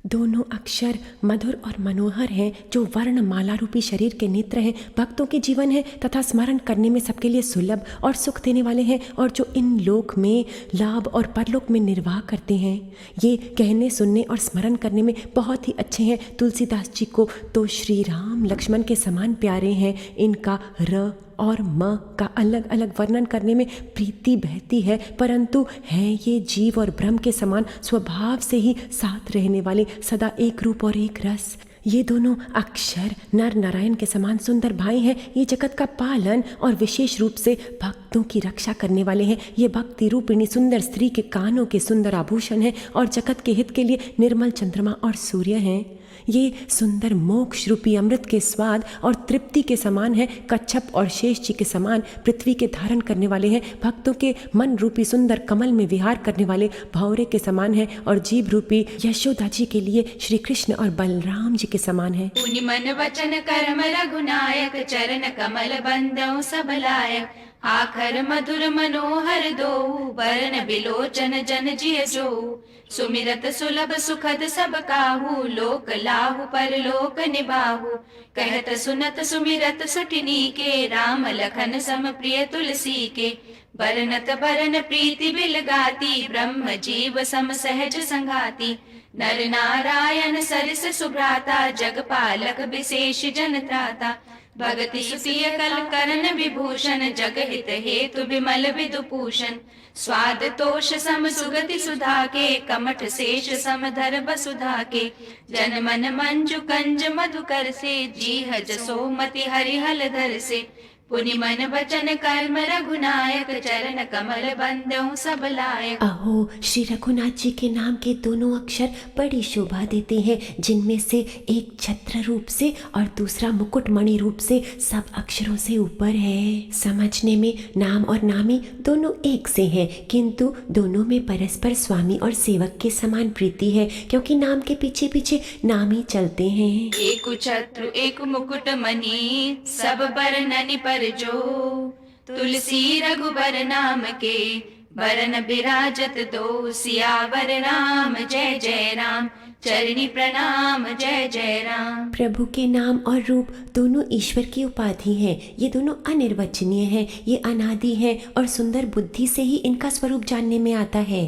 दोनों अक्षर मधुर और मनोहर हैं, जो वर्ण माला रूपी शरीर के नेत्र हैं, भक्तों के जीवन है तथा स्मरण करने में सबके लिए सुलभ और सुख देने वाले हैं, और जो इन लोक में लाभ और परलोक में निर्वाह करते हैं। ये कहने, सुनने और स्मरण करने में बहुत ही अच्छे हैं। तुलसीदास जी को तो श्री राम लक्ष्मण के समान प्यारे हैं। इनका र और म का अलग अलग वर्णन करने में प्रीति बहती है, परंतु हैं ये जीव और ब्रह्म के समान स्वभाव से ही साथ रहने वाले, सदा एक रूप और एक रस। ये दोनों अक्षर नर नारायण के समान सुंदर भाई हैं। ये जगत का पालन और विशेष रूप से भक्तों की रक्षा करने वाले हैं। ये भक्ति रूपिणी सुंदर स्त्री के कानों के सुंदर आभूषण हैं और जगत के हित के लिए निर्मल चंद्रमा और सूर्य हैं। ये सुंदर मोक्ष रूपी अमृत के स्वाद और तृप्ति के समान है। कच्छप और शेष जी के समान पृथ्वी के धारण करने वाले हैं। भक्तों के मन रूपी सुंदर कमल में विहार करने वाले भौरे के समान है, और जीव रूपी यशोदा जी के लिए श्री कृष्ण और बलराम जी के समान है। पुनि मन वचन कर्म रघुनायक, चरण कमल बंदौ सब लायक। आखर मधुर मनोहर दो, वरण बिलोचन जन जिय जो। सुमिरत सुलभ सुखद सब काहू, लोक लाहु परलोक निबाहु। कहत सुनत सुमिरत सुटिनी के, राम लखन सम प्रिय तुलसी के। बरनत बरन प्रीति बिल गाती, ब्रह्म जीव सम सहज संगाती। नर नारायण सरिस सुभ्राता, जगपालक विशेष जन त्राता। भगति सुतिय कल करन विभूषण, जग हित हेतु विमल विदुभूषण। स्वाद तोष सम सुगति सुधा के, कमठ शेष सम धर वसुधा के। जन मन मंजु कंज मधुकर से, जीह जसोमति हरिहल धर से। पुनि मन वचन कर्म रघुनायक, चरण कमल बंदौ सब लायक। अहो, श्री रघुनाथ जी के नाम के दोनों अक्षर बड़ी शोभा देते हैं, जिनमें से एक छत्र रूप से और दूसरा मुकुटमणि रूप से सब अक्षरों से ऊपर है। समझने में नाम और नामी दोनों एक से हैं, किंतु दोनों में परस्पर स्वामी और सेवक के समान प्रीति है, क्योंकि नाम के पीछे पीछे नामी चलते हैं। एक छत्र एक मुकुटमणि, सब बरननि पर जो। तुलसी रघुबर नाम के, बरन बिराजत दो। सियावर राम जय जय राम, चरणी प्रणाम जय जय राम। प्रभु के नाम और रूप दोनों ईश्वर की उपाधि हैं। ये दोनों अनिर्वचनीय हैं, ये अनादि हैं, और सुंदर बुद्धि से ही इनका स्वरूप जानने में आता है।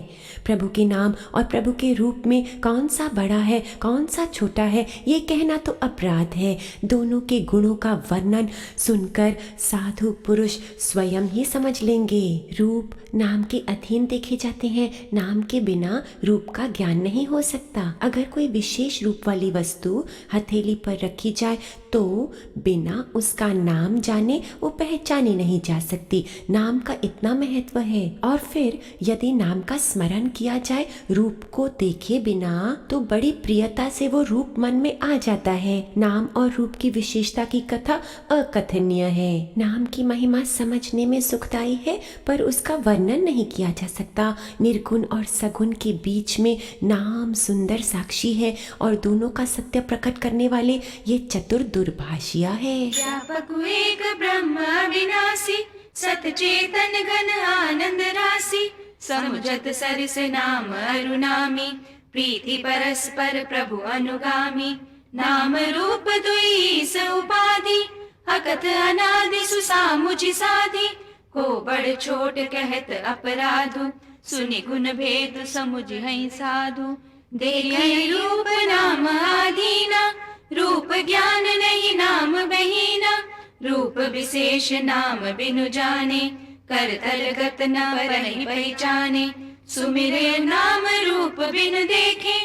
प्रभु के नाम और प्रभु के रूप में कौन सा बड़ा है, कौन सा छोटा है, ये कहना तो अपराध है। दोनों के गुणों का वर्णन सुनकर साधु पुरुष स्वयं ही समझ लेंगे। रूप नाम के अधीन देखे जाते हैं। नाम के बिना रूप का ज्ञान नहीं हो सकता। अगर कोई विशेष रूप वाली वस्तु हथेली पर रखी जाए तो बिना उसका नाम जाने वो पहचानी नहीं जा सकती। नाम का इतना महत्व है। और फिर यदि नाम का स्मरण किया जाए रूप को देखे बिना, तो बड़ी प्रियता से वो रूप मन में आ जाता है। नाम और रूप की विशेषता की कथा अकथनीय है। नाम की महिमा समझने में सुखदायी है, पर उसका वर्णन नहीं किया जा सकता। निर्गुण और सगुण के बीच में नाम सुंदर साक्षी है, और दोनों का सत्य प्रकट करने वाले ये चतुर दुर्भाषिया है। व्यापक एक ब्रह्म अविनाशी, सतचेतन घन आनंद राशि। समुझत सरिस नाम अरुनामी, प्रीति परस्पर प्रभु अनुगामी। नाम रूप दुई स उपाधि, अकथ अनादि सुसामुझि साधि। को बड़ छोट कहत अपराधु, सुनि गुण भेद समुझहि साधु। देखहि रूप नाम आधीना, रूप ज्ञान नहीं नाम बहीना। रूप विशेष नाम बिनु जाने, करतल गत न परहि पहचाने। सुमिरे नाम रूप बिनु देखे,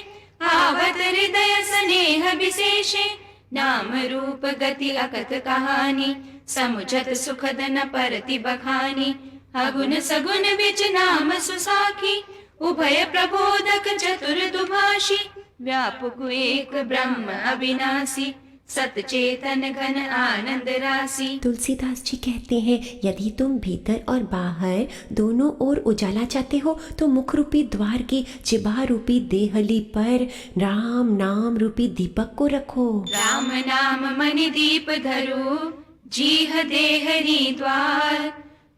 आवत हृदय स्नेह विशेषे। नाम रूप गति अकथ कहानी, समुझत सुखद न परति बखानी। अगुन सगुन बिच नाम सुसाखी, उभय प्रबोधक चतुर दुभाषी। व्यापक एक ब्रह्म अविनाशी, सतचेतन घन आनंद राशि। तुलसीदास जी कहते हैं, यदि तुम भीतर और बाहर दोनों ओर उजाला चाहते हो तो मुख रूपी द्वार की जिह्वा रूपी देहली पर राम नाम रूपी दीपक को रखो। राम नाम मणि दीप धरो, जीह देहरी द्वार।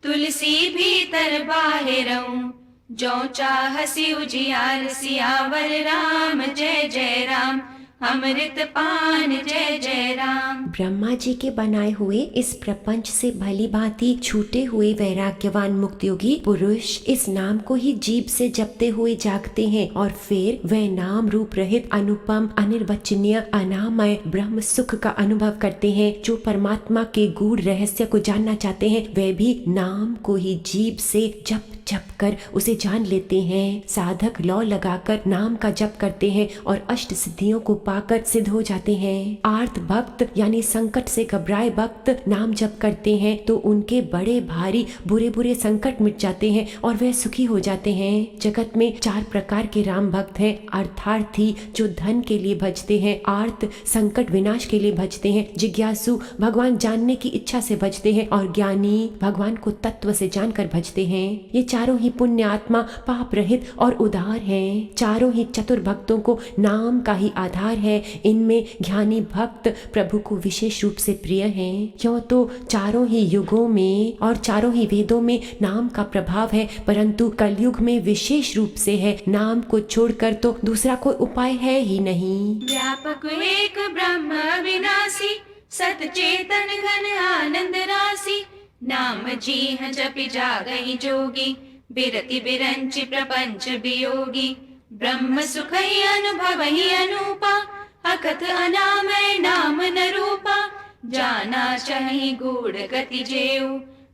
तुलसी भीतर बाहिरऊं, जो चाहसी उजियार सियावर राम, जय जय राम। अमृत पान, जय जय राम। ब्रह्मा जी के बनाए हुए इस प्रपंच से भली भांति छूटे हुए वैराग्यवान मुक्त योगी पुरुष इस नाम को ही जीभ से जपते हुए जागते हैं और फिर वह नाम रूप रहित अनुपम अनिर्वचनीय अनामय ब्रह्म सुख का अनुभव करते हैं। जो परमात्मा के गूढ़ रहस्य को जानना चाहते हैं वे भी नाम को ही जीभ से जप जप कर उसे जान लेते हैं। साधक लौ लगाकर नाम का जप करते हैं और अष्ट सिद्धियों को पाकर सिद्ध हो जाते हैं। आर्त भक्त यानी संकट से घबराए भक्त नाम जप करते हैं तो उनके बड़े भारी बुरे बुरे संकट मिट जाते हैं और वे सुखी हो जाते हैं। जगत में 4 प्रकार के राम भक्त हैं। अर्थार्थी जो धन के लिए भजते हैं, आर्त संकट विनाश के लिए भजते हैं, जिज्ञासु भगवान जानने की इच्छा से भजते हैं और ज्ञानी भगवान को तत्व से जानकर भजते हैं। ये चारों ही पुण्य आत्मा पाप रहित और उदार हैं। चारों ही चतुर भक्तों को नाम का ही आधार है। इनमें ज्ञानी भक्त प्रभु को विशेष रूप से प्रिय हैं। क्यों तो चारों ही युगों में और चारों ही वेदों में नाम का प्रभाव है, परंतु कलयुग में विशेष रूप से है। नाम को छोड़कर तो दूसरा कोई उपाय है ही नहीं। व्यापक एक ब्रह्म अविनाशी, सतचेतन घन आनंद राशि। नाम जीह जपि जागहि जोगी, बिरति बिरंचि प्रपंच वियोगी। ब्रह्म सुख ही अनुभव ही अनूपा, अकथ अनामय नाम न रूपा। जाना चाहि गूढ़ गति जेऊ,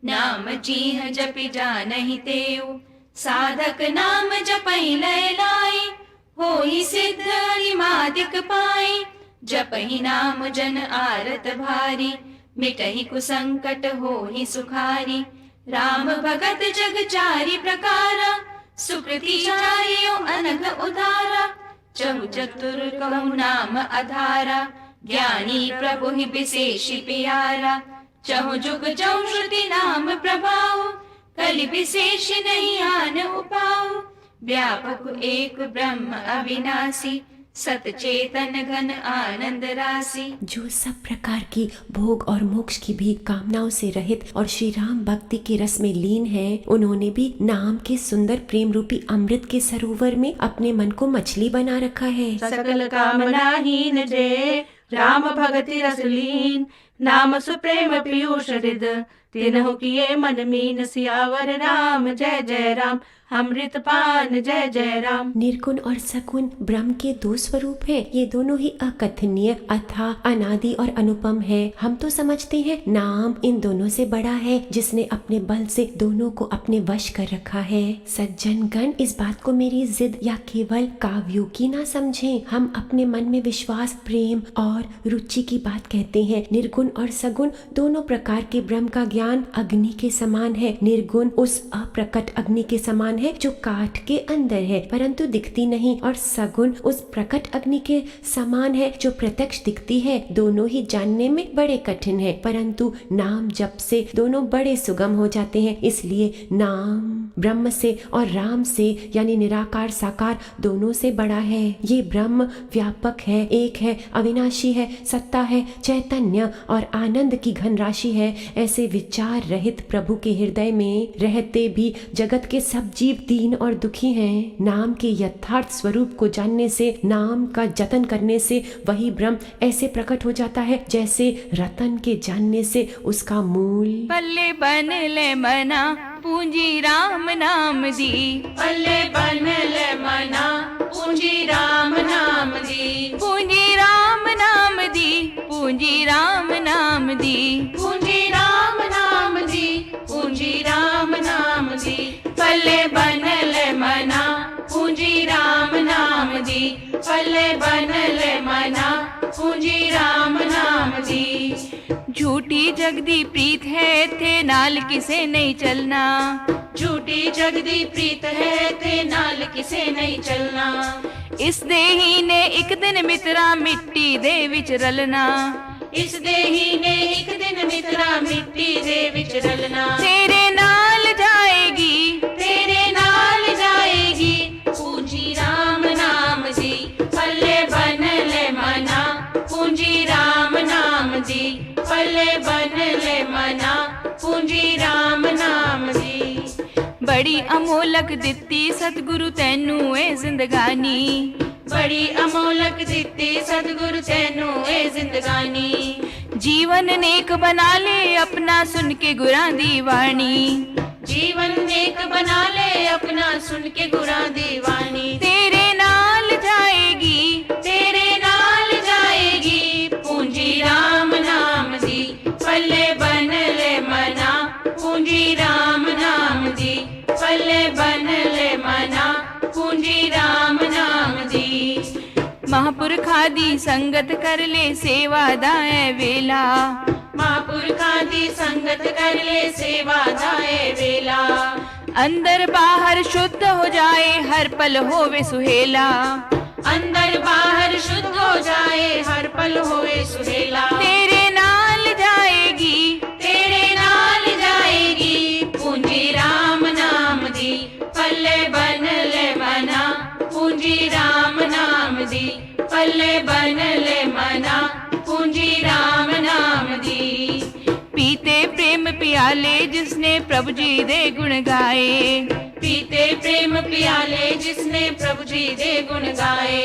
नाम जीह जपि जानहि तेऊ। साधक नाम जपहि लय लाई, होई सिद्ध अरिमादिक पाई। जपहि नाम जन आरत भारी, मिटहि कुसंकट होहि सुखारी। राम भगत जग चारि प्रकारा, सुकृति चारियो अनघ उदारा। चहु चतुर कहु नाम अधारा, ज्ञानी प्रभु ही विशेषि प्यारा। चहु जुग जौ श्रुति नाम प्रभाव, कलि विशेष नहीं आन उपाऊ। व्यापक एक ब्रह्म अविनाशी, सतचेतन घन आनंद राशि। जो सब प्रकार की भोग और मोक्ष की भी कामनाओं से रहित और श्री राम भक्ति के रस में लीन है, उन्होंने भी नाम के सुंदर प्रेम रूपी अमृत के सरोवर में अपने मन को मछली बना रखा है। सकल कामनाहीन जय राम भगति रस लीन, नाम सुप्रेम पीयूष हृद तिन्हु किए मन मीन। सियावर राम, जय जय राम। अमृत पान, जय जय राम। निर्गुण और सगुण ब्रह्म के 2 स्वरूप हैं। ये दोनों ही अकथनीय, अथाह, अनादि और अनुपम है। हम तो समझते हैं नाम इन दोनों से बड़ा है, जिसने अपने बल से दोनों को अपने वश कर रखा है। सज्जन गण इस बात को मेरी जिद या केवल काव्यों की ना समझें। हम अपने मन में विश्वास, प्रेम और रुचि की बात कहते हैं। निर्गुण और सगुण दोनों प्रकार के ब्रह्म का ज्ञान अग्नि के समान है। निर्गुण उस अप्रकट अग्नि के समान है जो काठ के अंदर है परंतु दिखती नहीं, और सगुण उस प्रकट अग्नि के समान है जो प्रत्यक्ष दिखती है। दोनों ही जानने में बड़े कठिन है, परंतु नाम जप से दोनों बड़े सुगम हो जाते हैं। इसलिए नाम ब्रह्म से और राम से यानी निराकार साकार दोनों से बड़ा है। ये ब्रह्म व्यापक है, एक है, अविनाशी है, सत्ता है, चैतन्य और आनंद की घन राशि है। ऐसे विचार रहित प्रभु के हृदय में रहते भी जगत के सब जीव दीन और दुखी हैं। नाम के यथार्थ स्वरूप को जानने से, नाम का जतन करने से वही ब्रह्म ऐसे प्रकट हो जाता है जैसे रतन के जानने से उसका मूल। पल्ले बन ले मना पूंजी राम नाम दी, पल्ले बन ले मना पूंजी राम नाम दी। पूंजी राम नाम दी, पूंजी राम नाम दी। पूंजी राम नाम दी, पूंजी राम नाम दी। पल्ले बन ले मना पूंजी राम नाम दी। पल्ले बन ले मना पूंजी राम नाम दी। झूठी जगदी प्रीत है थे नाल किसे नहीं चलना। झूठी जगदी प्रीत है थे नाल किसे नहीं चलना। इस देही ने एक दिन मित्रा मिट्टी दे विच रलना। इस देही ने एक दिन मित्रा मिट्टी दे विच रलना। तेरे नाल जाएगी, तेरे नाल जाएगी पूंजी राम नाम दी। पल्ले बन ले मना पूंजी राम नाम दी। पल्ले बन ले मना पूंजी राम नाम दी। बड़ी अमोलक दित्ती सतगुरु तैनू ए जिंदगानी। बड़ी अमोलक दित्ती सतगुरु तैनू ए जिंदगानी। जीवन नेक बना ले अपना सुन के गुरां दी वाणी। जीवन नेक बना ले अपना सुन के गुरां दी वाणी। तेरे नाल जाएगी, तेरे नाल जाएगी, पूंजी राम नाम दी पल्ले बन ले मना। पूंजी राम नाम दी पल्ले बन ले मना। पूंजी राम नाम दी। महापुरखा दी संगत कर ले सेवा दाए वेला। महापुरखा दी संगत कर ले सेवा दाए वेला। अंदर बाहर शुद्ध हो जाए हर पल होवे सुहेला। अंदर बाहर शुद्ध हो जाए हर पल होवे सुहेला। तेरे नाल जाएगी, तेरे नाल जाएगी, पूंजी राम नाम दी पल्ले बन ले मना। पूंजी राम नाम दी पल्ले बन ले मना। पूंजी राम नाम दी। पीते प्रेम पियाले जिसने प्रभु जी दे गुण गाए। पीते प्रेम पियाले जिसने प्रभु जी दे गुण गाए।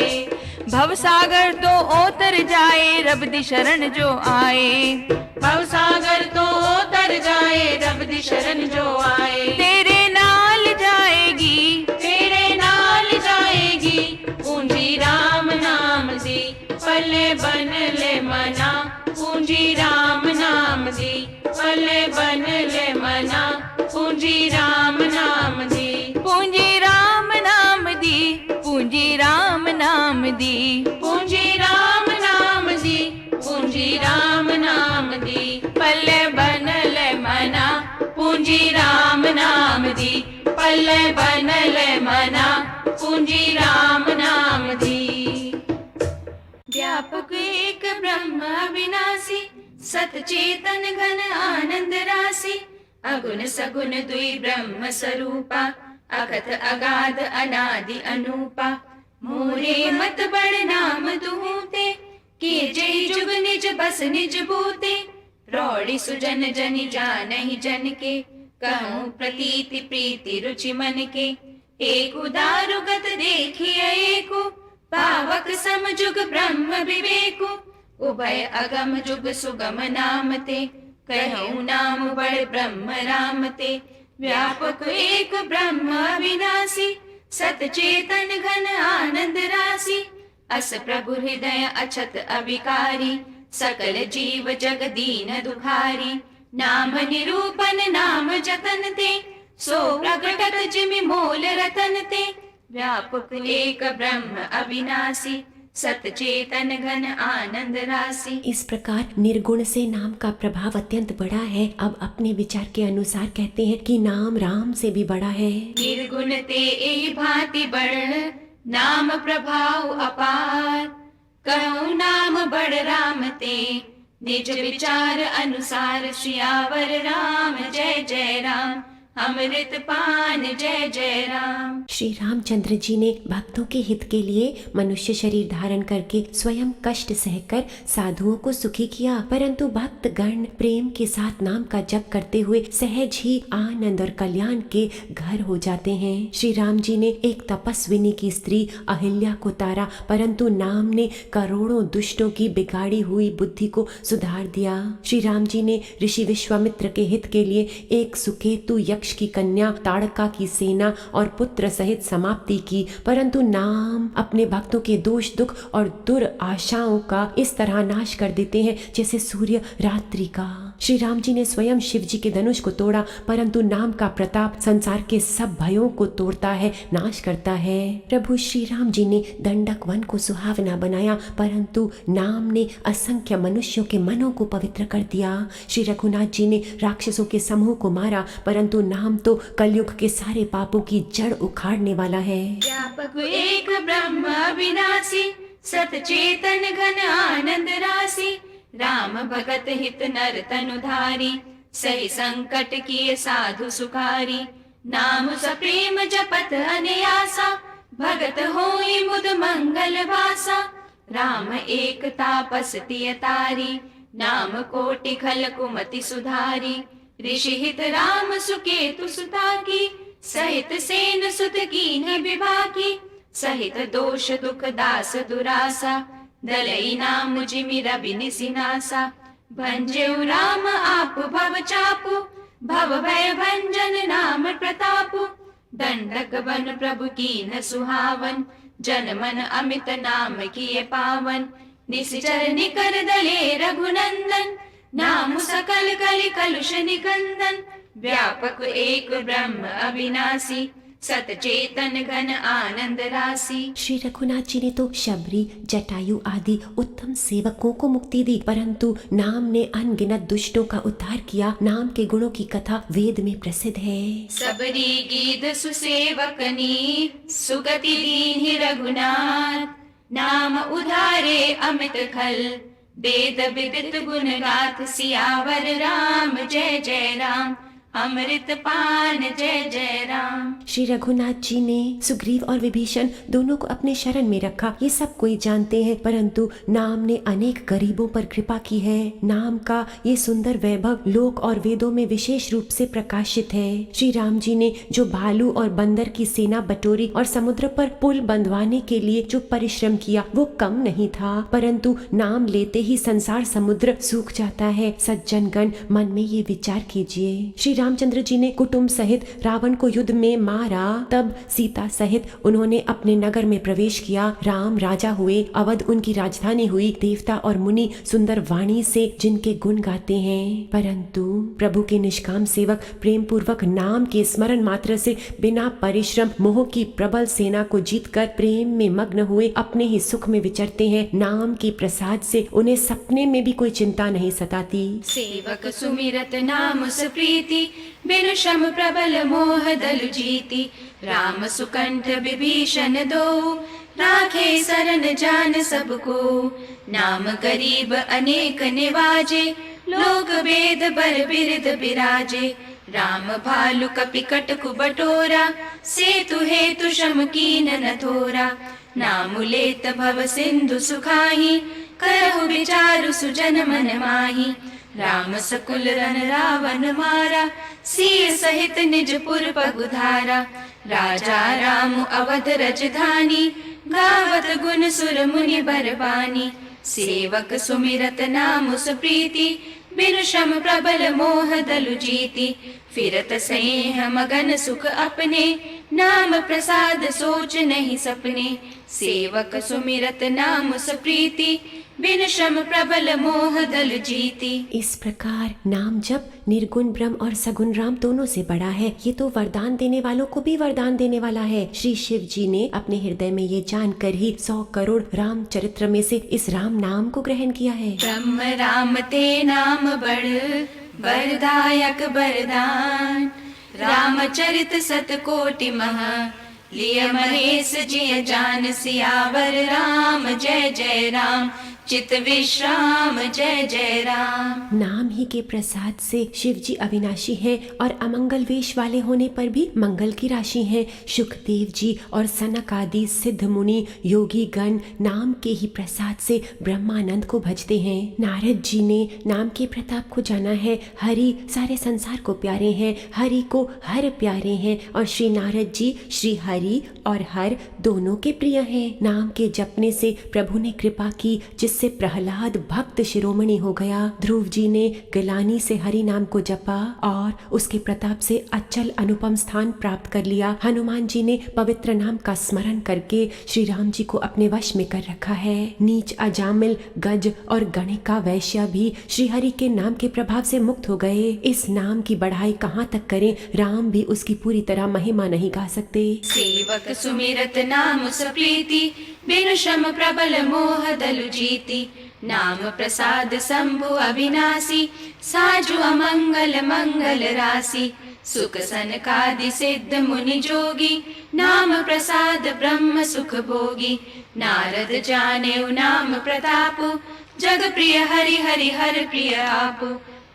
भव सागर तो ओतर जाए रब दी शरण जो आए। भव सागर तो ओतर जाए रब दी शरण जो आए। तेरे नाल जाएगी, तेरे नाल जाएगी, पूंजी राम नाम दी पल्ले बन ले मना। पूंजी राम नाम दी पल्ले बन ले मना। पूंजी राम नाम दी। पूंजी राम नाम दी। पूंजी राम नाम दी। पूंजी राम नाम दी। पूंजी राम नाम दी पल्ले बन ले मना। पूंजी राम नाम दी पल्ले बन ले मना। पूंजी राम नाम दी। व्यापक एक ब्रह्म अविनाशी, सत चेतन घन आनंद राशि। अगुण सगुण दुई ब्रह्म स्वरूपा, अकथ अगाध अनादि अनूपा। मोरे मत बड़ नाम दुहूते, किए जय जुग निज बस निज बूते। रौड़ी सुजन जनि जानहि जन के, कहूँ प्रतीति प्रीति रुचि मन के। एक उदारु गत देखिए एको, पावक सम जुग ब्रह्म विवेको। उभय अगम जुग सुगम नाम ते, कहूँ नाम बड़ ब्रह्म राम ते। व्यापक एक ब्रह्म अविनाशी, सत चेतन घन आनंद राशि। अस प्रभु हृदय अछत अविकारी, सकल जीव जग दीन दुखारी। नाम निरूपन नाम जतन ते, सो प्रगटत जिमि मोल रतन ते। व्यापक एक ब्रह्म अविनाशी, सत चेतन घन आनंद राशि। इस प्रकार निर्गुण से नाम का प्रभाव अत्यंत बड़ा है। अब अपने विचार के अनुसार कहते हैं कि नाम राम से भी बड़ा है। निर्गुण ते ए भांति बड़, नाम प्रभाव अपार। कहूँ नाम बड़ राम ते, निज विचार अनुसार। श्यावर राम जय जय राम, अमृत पान जय जय राम। श्री रामचंद्र जी ने भक्तों के हित के लिए मनुष्य शरीर धारण करके स्वयं कष्ट सहकर साधुओं को सुखी किया, परंतु भक्त गण प्रेम के साथ नाम का जप करते हुए सहज ही आनंद और कल्याण के घर हो जाते हैं। श्री राम जी ने एक तपस्विनी की स्त्री अहिल्या को तारा, परंतु नाम ने करोड़ों दुष्टों की बिगाड़ी हुई बुद्धि को सुधार दिया। श्री राम जी ने ऋषि विश्वामित्र के हित के लिए एक सुकेतु यक्ष की कन्या ताड़का की सेना और पुत्र सहित समाप्ति की, परंतु नाम अपने भक्तों के दोष दुख और दुर्आशाओं का इस तरह नाश कर देते हैं जैसे सूर्य रात्रि का। श्री राम जी ने स्वयं शिव जी के धनुष को तोड़ा, परंतु नाम का प्रताप संसार के सब भयों को तोड़ता है, नाश करता है। प्रभु श्री राम जी ने दंडक वन को सुहावना बनाया, परंतु नाम ने असंख्य मनुष्यों के मनों को पवित्र कर दिया। श्री रघुनाथ जी ने राक्षसों के समूह को मारा, परंतु नाम तो कलयुग के सारे पापों की जड़ उखाड़ने वाला है। व्यापक एक ब्रह्म अविनाशी, सत चेतन घन आनंद राशि। राम भगत हित नर तनुधारी, सही संकट किए साधु सुखारी। नाम सप्रेम जपत अनयासा, भगत होई मुद मंगल वासा। राम एक तापस तिय तारी, नाम कोटि खल कुमति सुधारी। ऋषि हित राम सुकेतु सुता की, सहित सेन सुत कीन्ही विभागी, सहित दोष दुख दास दुरासा, दलई नाम जिमिरा बिनिसि नासा। भंजेउ राम आप भव चापु, भव भय भंजन नाम प्रतापु। दंडक बन प्रभु कीन सुहावन, जन मन अमित नाम किए पावन। निशिचर निकर दले रघुनंदन, नाम सकल कलि कलुष निकंदन। व्यापक एक ब्रह्म अविनाशी, सत चेतन घन आनंद राशि। श्री रघुनाथ जी ने तो शबरी, जटायु आदि उत्तम सेवकों को मुक्ति दी, परंतु नाम ने अनगिनत दुष्टों का उद्धार किया। नाम के गुणों की कथा वेद में प्रसिद्ध है। सबरी गीत सुसेवकनी, सुगति दीन्हि रघुनाथ। नाम उधारे अमित खल, वेद विदित गुण गाथ। सियावर राम जय जय राम, अमृत पान जय जय राम। श्री रघुनाथ जी ने सुग्रीव और विभीषण दोनों को अपने शरण में रखा, ये सब कोई जानते हैं, परंतु नाम ने अनेक गरीबों पर कृपा की है। नाम का ये सुंदर वैभव लोक और वेदों में विशेष रूप से प्रकाशित है। श्री राम जी ने जो भालू और बंदर की सेना बटोरी और समुद्र पर पुल बंधवाने के लिए जो परिश्रम किया वो कम नहीं था, परंतु नाम लेते ही संसार समुद्र सूख जाता है। सज्जनगण, मन में ये विचार कीजिए, श्री रामचंद्र जी ने कुटुंब सहित रावण को युद्ध में मारा, तब सीता सहित उन्होंने अपने नगर में प्रवेश किया। राम राजा हुए, अवध उनकी राजधानी हुई। देवता और मुनि सुंदर वाणी से जिनके गुण गाते हैं, परंतु प्रभु के निष्काम सेवक प्रेम पूर्वक नाम के स्मरण मात्र से बिना परिश्रम मोह की प्रबल सेना को जीतकर प्रेम में मग्न हुए अपने ही सुख में विचरते हैं। नाम की प्रसाद से उन्हें सपने में भी कोई चिंता नहीं सताती। सेवक सुमिरत नाम सुप्रीति, बिनु श्रम प्रबल मोह दलु जीति। राम सुकंठ विभीषण दो, राखे शरण जान सबको। नाम गरीब अनेक निवाजे, लोक वेद बर बिरद बिराजे। राम भालु कपिकट कुबटोरा, सेतु हेतु श्रम कीन न थोरा। नाम लेत भव सिंधु सुखाही, करहु विचारु सुजन मन माही। राम सकुल रन रावण मारा, सिय सहित निज पुर पगुधारा। राजा राम अवध रजधानी, गावत गुण सुर मुनि बरबानी। सेवक सुमिरत नाम सुप्रीति, बिनु श्रम प्रबल मोह दलु जीति। फिरत स्नेह मगन सुख अपने, नाम प्रसाद सोच नहीं सपने। सेवक सुमिरत नाम सुप्रीति, बिनु श्रम प्रबल मोह दलु जीति। इस प्रकार नाम जप निर्गुण ब्रह्म और सगुण राम दोनों से बड़ा है। ये तो वरदान देने वालों को भी वरदान देने वाला है। श्री शिव जी ने अपने हृदय में ये जानकर ही 100 करोड़ राम चरित्र में से इस राम नाम को ग्रहण किया है। ब्रह्म राम ते नाम बड़, वरदायक वरदान। रामचरित सत कोटि महा, लिय महेश जिय जान। सियावर राम जय जय राम, चित विश्राम जय जय राम। नाम ही के प्रसाद से शिव जी अविनाशी हैं और अमंगल वेश वाले होने पर भी मंगल की राशि हैं। सुखदेव जी और सनक आदि सिद्ध मुनि योगी गण नाम के ही प्रसाद से ब्रह्मानंद को भजते हैं। नारद जी ने नाम के प्रताप को जाना है। हरि सारे संसार को प्यारे हैं, हरि को हर प्यारे हैं और श्री नारद जी श्री हरि और हर दोनों के प्रिय हैं। नाम के जपने से प्रभु ने कृपा की, जिससे प्रहलाद भक्त शिरोमणि हो गया। ध्रुव जी ने गिलानी से हरि नाम को जपा और उसके प्रताप से अचल अनुपम स्थान प्राप्त कर लिया। हनुमान जी ने पवित्र नाम का स्मरण करके श्री राम जी को अपने वश में कर रखा है। नीच अजामिल गज और गणिका वैश्य भी श्री हरि के नाम के प्रभाव से मुक्त हो गए। इस नाम की बढ़ाई कहाँ तक करें, राम भी उसकी पूरी तरह महिमा नहीं गा सकते। सेवक सुमिरत नाम सुप्रीति, बिनु श्रम प्रबल मोह दलु जीति। नाम प्रसाद शंभु अविनाशी, साजु अमंगल मंगल राशि। सुख सनकादि सिद्ध मुनि जोगी, नाम प्रसाद ब्रह्म सुख भोगी। नारद जानेउ नाम प्रतापु, जग प्रिय हरि हरि हर प्रिय आपु।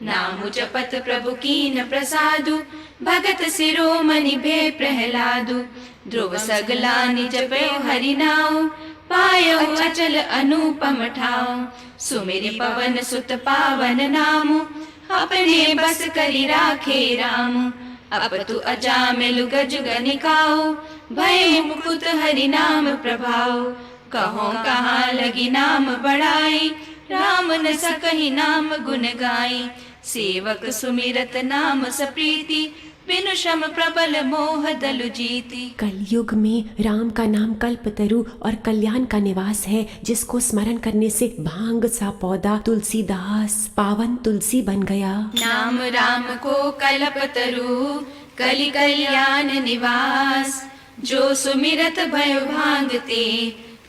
नाम जपत प्रभु कीन प्रसादु, भगत शिरोमणि भे प्रहलादु। ध्रुव सगलानि जपयो हरि नाउ, पायो अचल अनुपम ठाउ। सुमिरि पवन सुत पावन नामु, अपने बस करि राखे रामु। अपतु अजामिल गज गनिकाओ, भय मुकुट हरि नाम प्रभाव। कहो कहाँ लगी नाम बढ़ाई, राम न सकहि नाम गुण गाई। सेवक सुमिरत नाम सप्रीति, बिनु श्रम प्रबल मोह दलु जीति। कलयुग में राम का नाम कल्पतरु और कल्याण का निवास है, जिसको स्मरण करने से भांग सा पौधा तुलसीदास पावन तुलसी बन गया। नाम राम को कल्पतरु, कलि कल्याण निवास। जो सुमिरत भयो भांगते,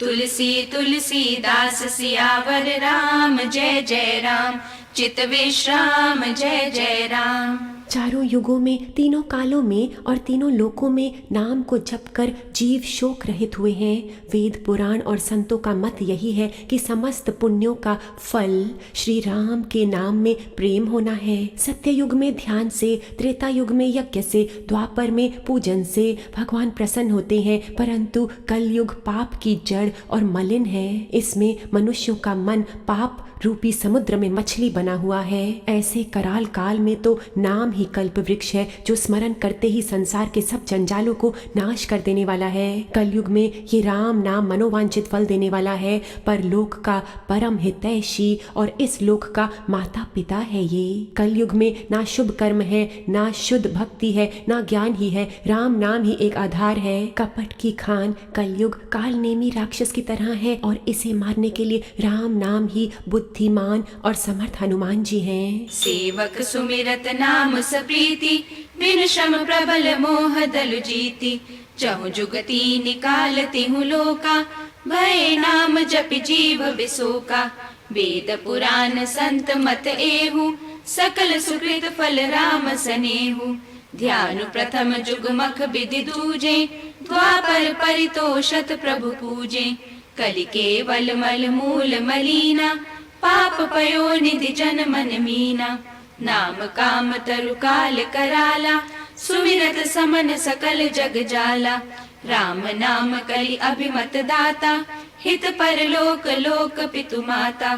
तुलसी तुलसीदास। सियावर राम जय जय राम, चित विश्राम जय जय राम। चारों युगों में, तीनों कालों में और तीनों लोकों में नाम को जप कर जीव शोक रहित हुए हैं। वेद पुराण और संतों का मत यही है कि समस्त पुण्यों का फल श्री राम के नाम में प्रेम होना है। सत्य युग में ध्यान से, त्रेता युग में यज्ञ से, द्वापर में पूजन से भगवान प्रसन्न होते हैं, परंतु कलयुग पाप की जड़ और मलिन है। इसमें मनुष्यों का मन पाप रूपी समुद्र में मछली बना हुआ है। ऐसे कराल काल में तो नाम ही कल्प वृक्ष है, जो स्मरण करते ही संसार के सब जंजालों को नाश कर देने वाला है। कलयुग में ये राम नाम मनोवांछित फल देने वाला है, पर लोक का परम हितैषी और इस लोक का माता पिता है ये। कलयुग में ना शुभ कर्म है, ना शुद्ध भक्ति है, ना ज्ञान ही है, राम नाम ही एक आधार है। कपट की खान कलयुग काल नेमी राक्षस की तरह है, और इसे मारने के लिए राम नाम ही बुद्धिमान और समर्थ हनुमान जी हैं। सेवक सुमिरत नाम सप्रीति, बिनु श्रम प्रबल मोह दलु जीति। चहु जुगति निकालती हूँ लोका, भय नाम जप जीव बिसोका। वेद पुराण संत मत एहु, सकल सुकृत फल राम सनेहु। ध्यान प्रथम जुगमख विधि दूजे, द्वापर परितोषत प्रभु पूजे। कलि केवल मल मूल मलीना, पाप पयो निधि जन मन मीना। नाम काम तरु काल कराला, सुमिरत समन सकल जग जाला। राम नाम कलि अभिमत दाता, हित पर लोक लोक पितु माता।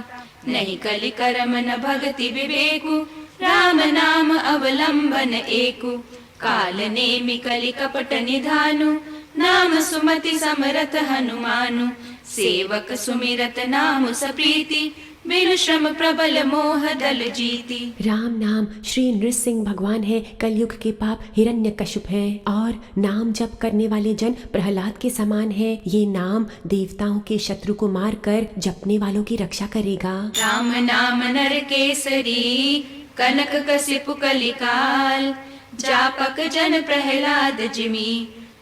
नहीं कलि करम न भगति विवेकु, राम नाम अवलंबन एकु। काल नेमि कलि कपट निधानु, नाम सुमति समरथ हनुमानु। सेवक सुमिरत नाम सप्रीति, बिनु श्रम प्रबल मोह दल जीति। राम नाम श्री नृसिंह भगवान है, कलयुग के पाप हिरण्यकशिप है, और नाम जप करने वाले जन प्रहलाद के समान है। ये नाम देवताओं के शत्रु को मार कर जपने वालों की रक्षा करेगा। राम नाम नर केसरी, कनक कसिपु कलिकाल। जापक जन प्रहलाद जिमी,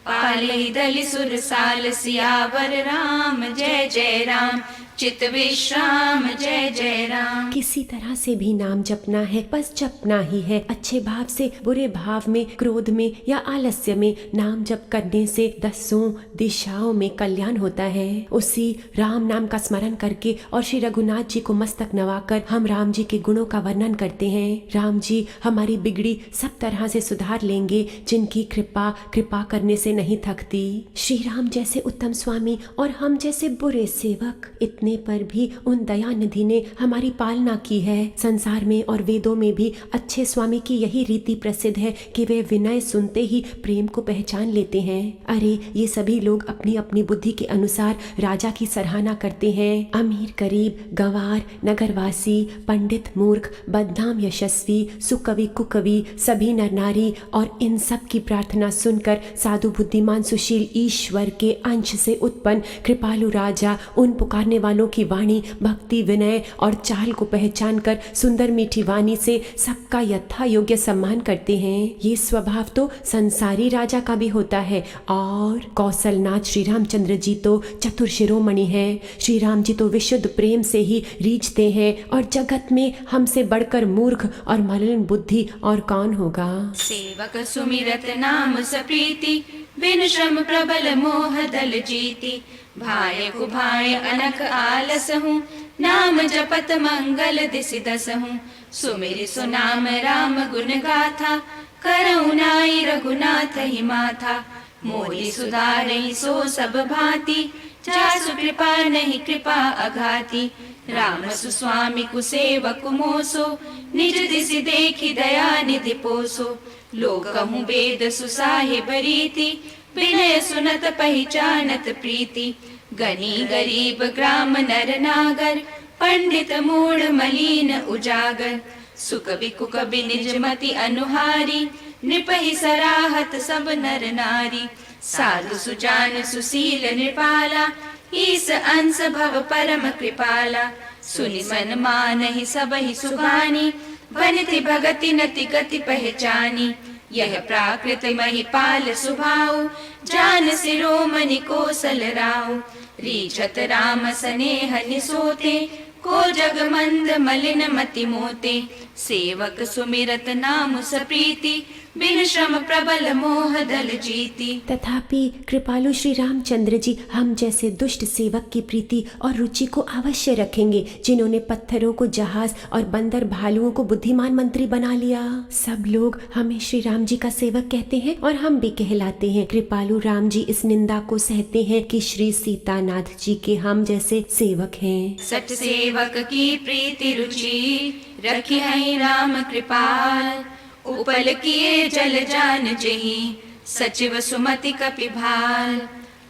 पाले दलि सुरसाल। सियावर राम जय जय राम, चित विश्राम जय जय राम। किसी तरह से भी नाम जपना है, बस जपना ही है। अच्छे भाव से, बुरे भाव में, क्रोध में या आलस्य में नाम जप करने से 10 दिशाओं में कल्याण होता है। उसी राम नाम का स्मरण करके और श्री रघुनाथ जी को मस्तक नवाकर हम राम जी के गुणों का वर्णन करते हैं। राम जी हमारी बिगड़ी सब तरह से सुधार लेंगे, जिनकी कृपा करने से नहीं थकती। श्री राम जैसे उत्तम स्वामी और हम जैसे बुरे सेवक, इतने पर भी उन दयानिधि ने हमारी पालना की है। संसार में और वेदों में भी अच्छे स्वामी की यही रीति प्रसिद्ध है कि वे विनय सुनते ही प्रेम को पहचान लेते हैं। अरे ये सभी लोग अपनी अपनी बुद्धि के अनुसार राजा की सराहना करते हैं। अमीर गरीब, गंवार नगरवासी, पंडित मूर्ख, बदनाम यशस्वी, सुकवि कुकवि, सभी नर नारी, और इन सब की प्रार्थना सुनकर साधु बुद्धिमान सुशील ईश्वर के अंश से उत्पन्न कृपालु राजा उन पुकारने वालों की वाणी, भक्ति, विनय और चाल को पहचान कर सुंदर मीठी वाणी से सबका यथा योग्य सम्मान करते हैं। ये स्वभाव तो संसारी राजा का भी होता है। और कौशलनाथ श्री रामचंद्र जी तो चतुर शिरोमणि हैं। श्री राम जी तो विशुद्ध प्रेम से ही रीझते हैं, और जगत में हमसे बढ़कर मूर्ख और मलिन बुद्धि और कौन होगा। सेवक सुमिरत नाम सप्रीति, बिनु श्रम प्रबल मोह दल जीति। भाय कुभाय अनक आलस हूँ, नाम जपत मंगल दिसि दस हूँ। सुमिरि सुनाम राम गुण गाथा, करऊ नाई रघुनाथ ही माथा। मोहि सुधारहि सो सब भांति, जासु कृपा नहीं कृपा अघाती। राम सुस्वामी कुसेवक मोसो, निज दिसि देखि दया निधि पोसो। लोग कहूँ वेद सुसाहिब रीति, विनय सुनत पहचानत प्रीति। गनी गरीब ग्राम नर नागर, पंडित मूढ़ मलीन उजागर। सुख बिकुक निज मति अनुहारी, नृपहि सराहत सब नर नारी। साधु सुजान सुशील नृपाला, ईस अंश भव परम कृपाला। सुनि मन मानहि सबहि सुभानी, बनिति भगति नति गति पहचानी। यह प्राकृत महिपाल सुभाऊ, जान शिरोमणि कौशल राऊ। रीछत राम सनेह निसोते, को जग मंद मलिन मति मोते। सेवक सुमिरत नाम सप्रीति, बिन श्रम प्रबल मोह दल जीती। तथापि कृपालु श्री रामचंद्र जी हम जैसे दुष्ट सेवक की प्रीति और रुचि को अवश्य रखेंगे, जिन्होंने पत्थरों को जहाज और बंदर भालुओं को बुद्धिमान मंत्री बना लिया। सब लोग हमें श्री राम जी का सेवक कहते हैं और हम भी कहलाते हैं। कृपालु राम जी इस निंदा को सहते हैं कि श्री सीतानाथ जी के हम जैसे सेवक हैं। सठ सेवक की प्रीति रुचि, रखी है राम कृपाल। उपल किए जल जान जही, सचिव सुमति कपिभाल।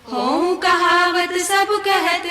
हो कहावत सब कहत,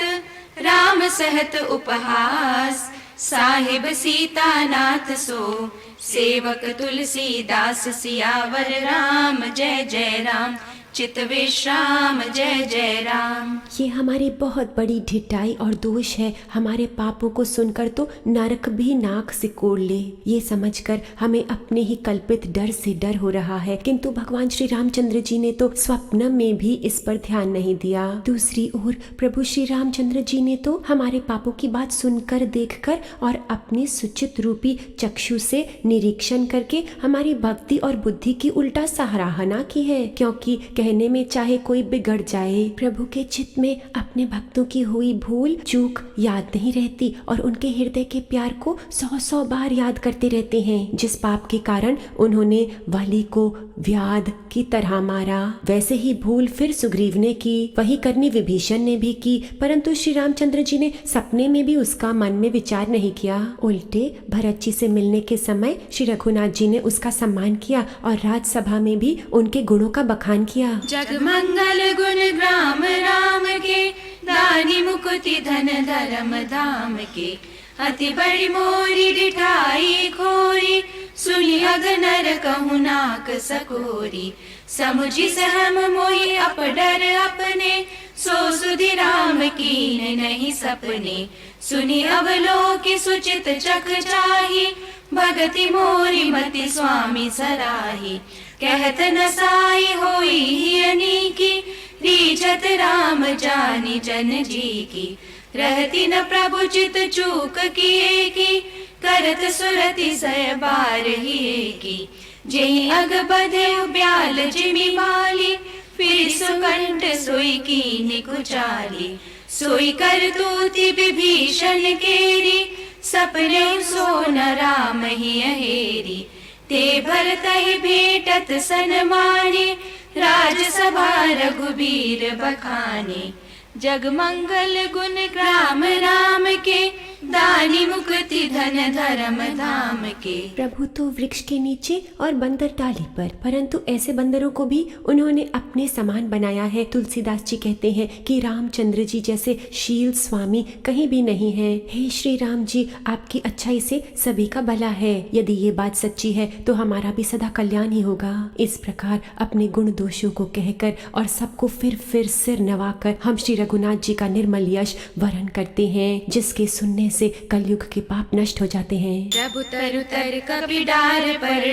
राम सहत उपहास। साहिब सीतानाथ सो, सेवक तुलसीदास। सियावर राम जय जय राम, चित विश्राम जय जय राम। ये हमारी बहुत बड़ी ढिठाई और दोष है। हमारे पापों को सुनकर तो नरक भी नाक सिकोड़ ले, ये समझकर हमें अपने ही कल्पित डर से डर हो रहा है। किंतु भगवान श्री रामचंद्र जी ने तो स्वप्न में भी इस पर ध्यान नहीं दिया। दूसरी ओर प्रभु श्री रामचंद्र जी ने तो हमारे पापों की बात सुनकर, देखकर और अपने सुचित रूपी चक्षु से निरीक्षण करके हमारी भक्ति और बुद्धि की उल्टा सराहना की है। क्योंकि कहने में चाहे कोई बिगड़ जाए, प्रभु के चित्त में अपने भक्तों की हुई भूल चूक याद नहीं रहती और उनके हृदय के प्यार को 100 बार याद करते रहते हैं। जिस पाप के कारण उन्होंने वाली को व्याध की तरह मारा, वैसे ही भूल फिर सुग्रीव ने की, वही करनी विभीषण ने भी की। परंतु श्री रामचंद्र जी ने सपने में भी उसका मन में विचार नहीं किया। उल्टे भरत जी से मिलने के समय श्री रघुनाथ जी ने उसका सम्मान किया और राजसभा में भी उनके गुणों का बखान किया। जग मंगल गुण ग्राम राम के, दानी मुकुति धन धर्म धाम के। अति बड़ी मोरी डिठाई खोरी, सुनी अगनर कहु नाक सकोरी। समुझी सहम मोहि अपडर अपने, सो सुधि राम कीन नहीं सपने। सुनी अवलोकि सुचित चख चाही, भगति मोरी मति स्वामी सराही। कहत न साई होई ही अनीकी, रीझत राम जानी जन जी की। रहती न प्रभु चित चूक किए की, करत सुरति सय बार ही की। जेहि अग बधे ब्याल जिमि माली, फिर सुकंठ सोई की निकुचाली। सोई कर तूति विभीषण केरी, सपने सो न राम ही अहेरी। ते भरतहि भेटत सनमानी, राजसभा रघुबीर बखानी। जग मंगल गुण ग्राम राम के, दानी मुक्ति धन धर्म धाम के। प्रभु तो वृक्ष के नीचे और बंदर डाली पर, परंतु ऐसे बंदरों को भी उन्होंने अपने समान बनाया है। तुलसीदास जी कहते हैं कि रामचंद्र जी जैसे शील स्वामी कहीं भी नहीं है। हे श्री राम जी, आपकी अच्छाई से सभी का भला है। यदि ये बात सच्ची है तो हमारा भी सदा कल्याण ही होगा। इस प्रकार अपने गुण दोषों को कहकर और सबको फिर सिर नवाकर हम श्री रघुनाथ जी का निर्मल यश वर्ण करते हैं, जिसके सुनने से कलयुग के पाप नष्ट हो जाते हैं। प्रभु तरु तर कपि डार पर,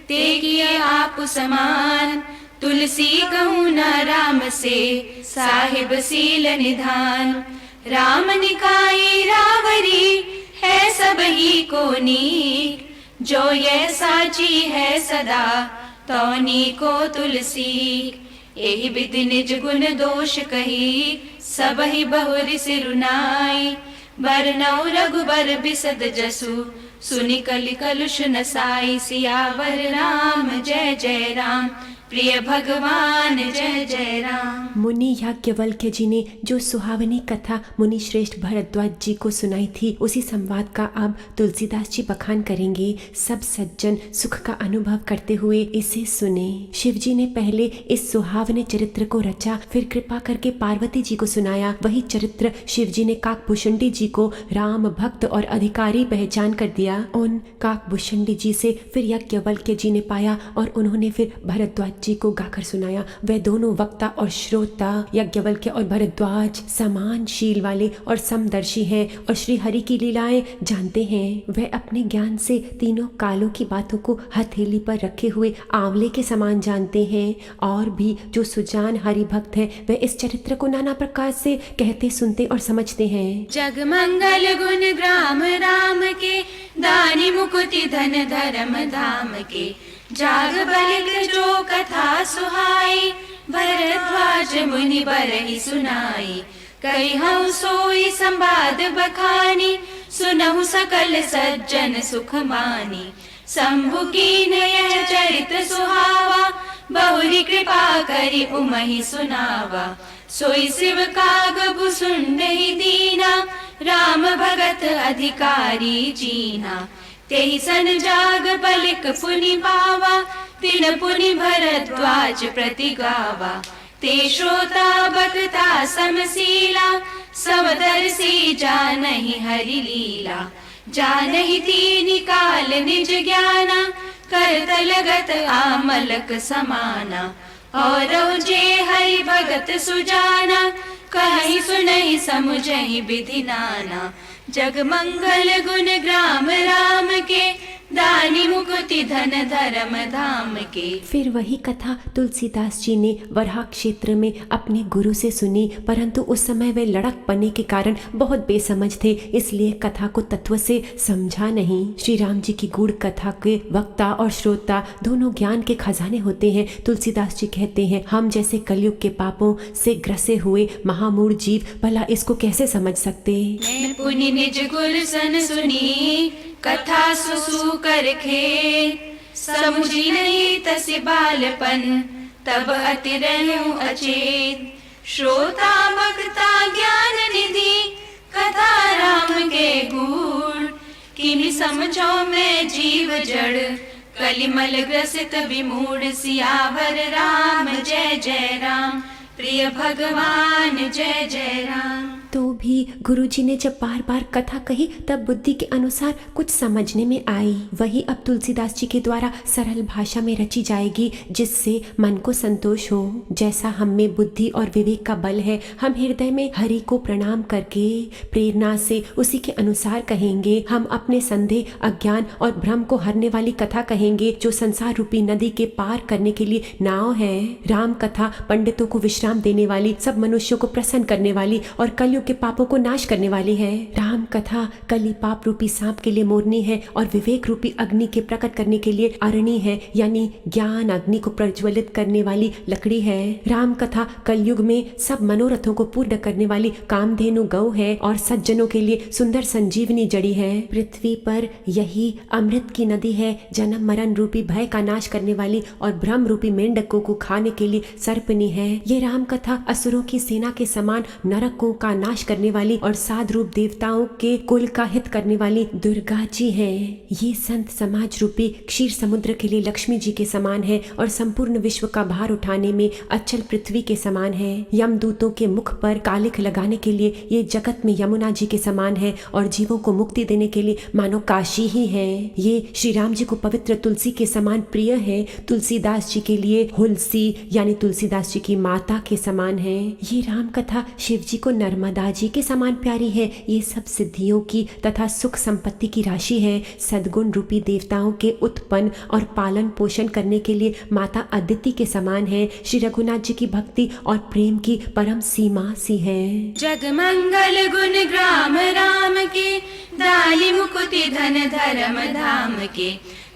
ते किए आप समान। तुलसी कहूँ न राम से, साहिब सील निधान। राम निकाई रावरी, है सब ही को नीक। जो ये साची है सदा, तौनी को तुलसी। एहि विधि निज गुण दोष कही, सब ही बहुरि सिरुनाई। बरनौ रघुबर बिसद जसु, सुनि कलि कलुष नसाई। सियावर राम जय जय राम, प्रिय भगवान जय जय राम। मुनि याज्ञवल्क्य जी ने जो सुहावनी कथा मुनि श्रेष्ठ भरद्वाज जी को सुनाई थी, उसी संवाद का अब तुलसीदास जी बखान करेंगे। सब सज्जन सुख का अनुभव करते हुए इसे सुने। शिव जी ने पहले इस सुहावने चरित्र को रचा, फिर कृपा करके पार्वती जी को सुनाया। वही चरित्र शिव जी ने काकभूषुंडी जी को राम भक्त और अधिकारी पहचान कर दिया। उन काकभूषुंडी जी से फिर याज्ञवल्क्य जी ने पाया और उन्होंने फिर भरद्वाज जी को गाकर सुनाया। वे दोनों वक्ता और श्रोता याज्ञवल्क्य और भरद्वाज समान शील वाले और समदर्शी हैं और श्री हरि की लीलाएं जानते हैं। वे अपने ज्ञान से तीनों कालों की बातों को हथेली पर रखे हुए आंवले के समान जानते हैं। और भी जो सुजान हरि भक्त है, वे इस चरित्र को नाना प्रकार से कहते, सुनते और समझते हैं। जग मंगल गुण ग्राम राम के, दानी मुकुति धन धर्म धाम के, जाग बलिक जो कथा सुहाई, भरद्वाज मुनि बरहि सुनाई। कई हूँ सोई संवाद बखानी, सुनहु सकल सज्जन सुख मानी। शंभु कीन यह चरित्र सुहावा, बहुरी कृपा करि उमहि सुनावा। सोई शिव काकभूषुंड ही दीना, राम भगत अधिकारी जीना। तेहि सन जाग बलिक पुनि पावा, तिन पुनि भरद्वाज प्रति गावा। ते श्रोता बक्ता समशीला, समदर्शी जानहि हरि लीला। जानहि तीनि काल निज ज्ञाना, करत लगत आमलक समाना। और जे हरि भगत सुजाना, कहि सुनहि समुझहि विधि नाना। जग मंगल गुण ग्राम राम के, दानी मुकुति धन धर्म धाम के। फिर वही कथा तुलसीदास जी ने वराह क्षेत्र में अपने गुरु से सुनी, परंतु उस समय वे लड़क पने के कारण बहुत बेसमझ थे, इसलिए कथा को तत्व से समझा नहीं। श्री राम जी की गूढ़ कथा के वक्ता और श्रोता दोनों ज्ञान के खजाने होते हैं। तुलसीदास जी कहते हैं, हम जैसे कलयुग के पापों से ग्रसे हुए महामूढ़ जीव भला इसको कैसे समझ सकते। मैं पुनि निज गुर सन सुनी, कथा सुसु करखे। समुझी नहीं तसि बालपन, तब अति रहूं अचेत। श्रोता भक्ता ज्ञान निधि, कथा राम के गुण। किमि समझो मैं जीव जड़, कलिमल ग्रसित विमूढ़। सियावर राम जय जय राम, प्रिय भगवान जय जय राम। तो भी गुरुजी ने जब बार बार कथा कही, तब बुद्धि के अनुसार कुछ समझने में आई। वही अब तुलसीदास जी के द्वारा सरल भाषा में रची जाएगी, जिससे मन को संतोष हो। जैसा हम में बुद्धि और विवेक का बल है, हम हृदय में हरि को प्रणाम करके प्रेरणा से उसी के अनुसार कहेंगे। हम अपने संदेह, अज्ञान और भ्रम को हरने वाली कथा कहेंगे, जो संसार रूपी नदी के पार करने के लिए नाव है। राम कथा पंडितों को विश्राम देने वाली, सब मनुष्यों को प्रसन्न करने वाली और कलयुग के पापों को नाश करने वाली है। राम कथा कली पाप रूपी सांप के लिए मोरनी है और विवेक रूपी अग्नि के प्रकट करने के लिए अरणी है, यानी ज्ञान अग्नि को प्रज्वलित करने वाली लकड़ी है। राम कथा कलयुग में सब मनोरथों को पूर्ण करने वाली कामधेनु गौ है और सज्जनों के लिए सुंदर संजीवनी जड़ी है। पृथ्वी पर यही अमृत की नदी है, जन्म मरण रूपी भय का नाश करने वाली और भ्रम रूपी मेंढकों को खाने के लिए सर्पनी है। ये राम कथा असुरों की सेना के समान नरकों का नाश करने वाली और साध रूप देवताओं के कुल का हित करने वाली दुर्गा जी है। ये संत समाज रूपी क्षीर समुद्र के लिए लक्ष्मी जी के समान है और संपूर्ण विश्व का भार उठाने में अचल पृथ्वी के समान है। यमदूतों के मुख पर कालिख लगाने के लिए ये जगत में यमुना जी के समान है और जीवों को मुक्ति देने के लिए मानो काशी ही है। ये श्री राम जी को पवित्र तुलसी के समान प्रिय है। तुलसीदास जी के लिए हुलसी यानी तुलसीदास जी की माता के समान है। ये राम कथा शिव जी को नर्मदा जी के समान प्यारी है। ये सब सिद्धियों की तथा सुख संपत्ति की राशि है। सद्गुण रूपी देवताओं के उत्पन्न और पालन पोषण करने के लिए माता अदिति के समान है। श्री रघुनाथ जी की भक्ति और प्रेम की परम सीमा सी है। जग मंगल गुण ग्राम राम के, दाली मुकुति धन धर्म धाम के।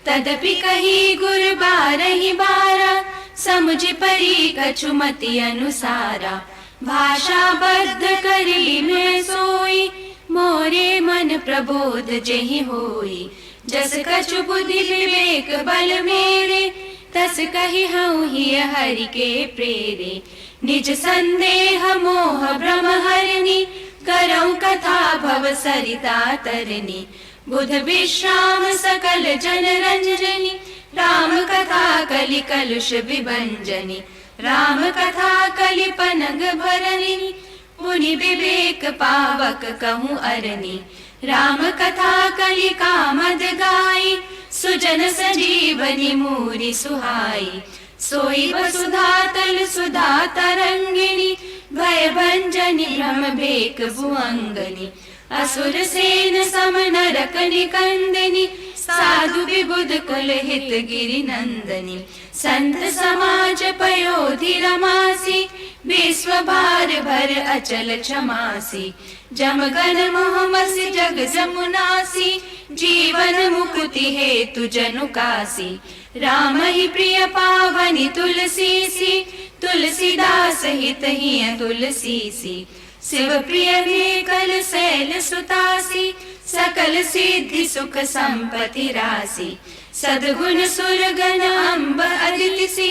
तदपि कही गुर बारहि बारा, समुझ परी कछु मति अनुसारा। भाषा बद्ध करी मैं सोई, मोरे मन प्रबोध जेहि होई। जस कछु बुद्धि विवेक बल मेरे, तस कहि हऊँ हिय हरि के प्रेरे। निज संदेह मोह भ्रम हरनी, करऊँ कथा भव सरिता तरनी। बुध विश्राम सकल जन रंजनी, राम कथा कलि कलुष विभंजनी। राम कथा कलि पनग भरनी, मुनि विवेक पावक कहूँ अरनी। राम कथा कलि कामद गाई, सुजन संजीवनी मूरि सुहाई। सोई वसुधा तल सुधा तरंगिणी, भय भंजनी भ्रम भेक भुअंगनी। असुर सेन सम नरक निकंदनी, साधु विबुध कुल हित गिरि नंदनी। संत समाज पयोधि रमासी, विश्व भार भर अचल क्षमासी। जमगन मोहमसि जग जमुनासी, जीवन मुक्ति हेतु जनु कासी। राम ही प्रिय पावनि तुलसी सी, तुलसीदास हित हिय तुलसी सी। शिव प्रिय कल शैल सुतासी, सकल सिद्धि सुख संपत्ति राशि। सद्गुण सुरगण अम्ब अदिति सी,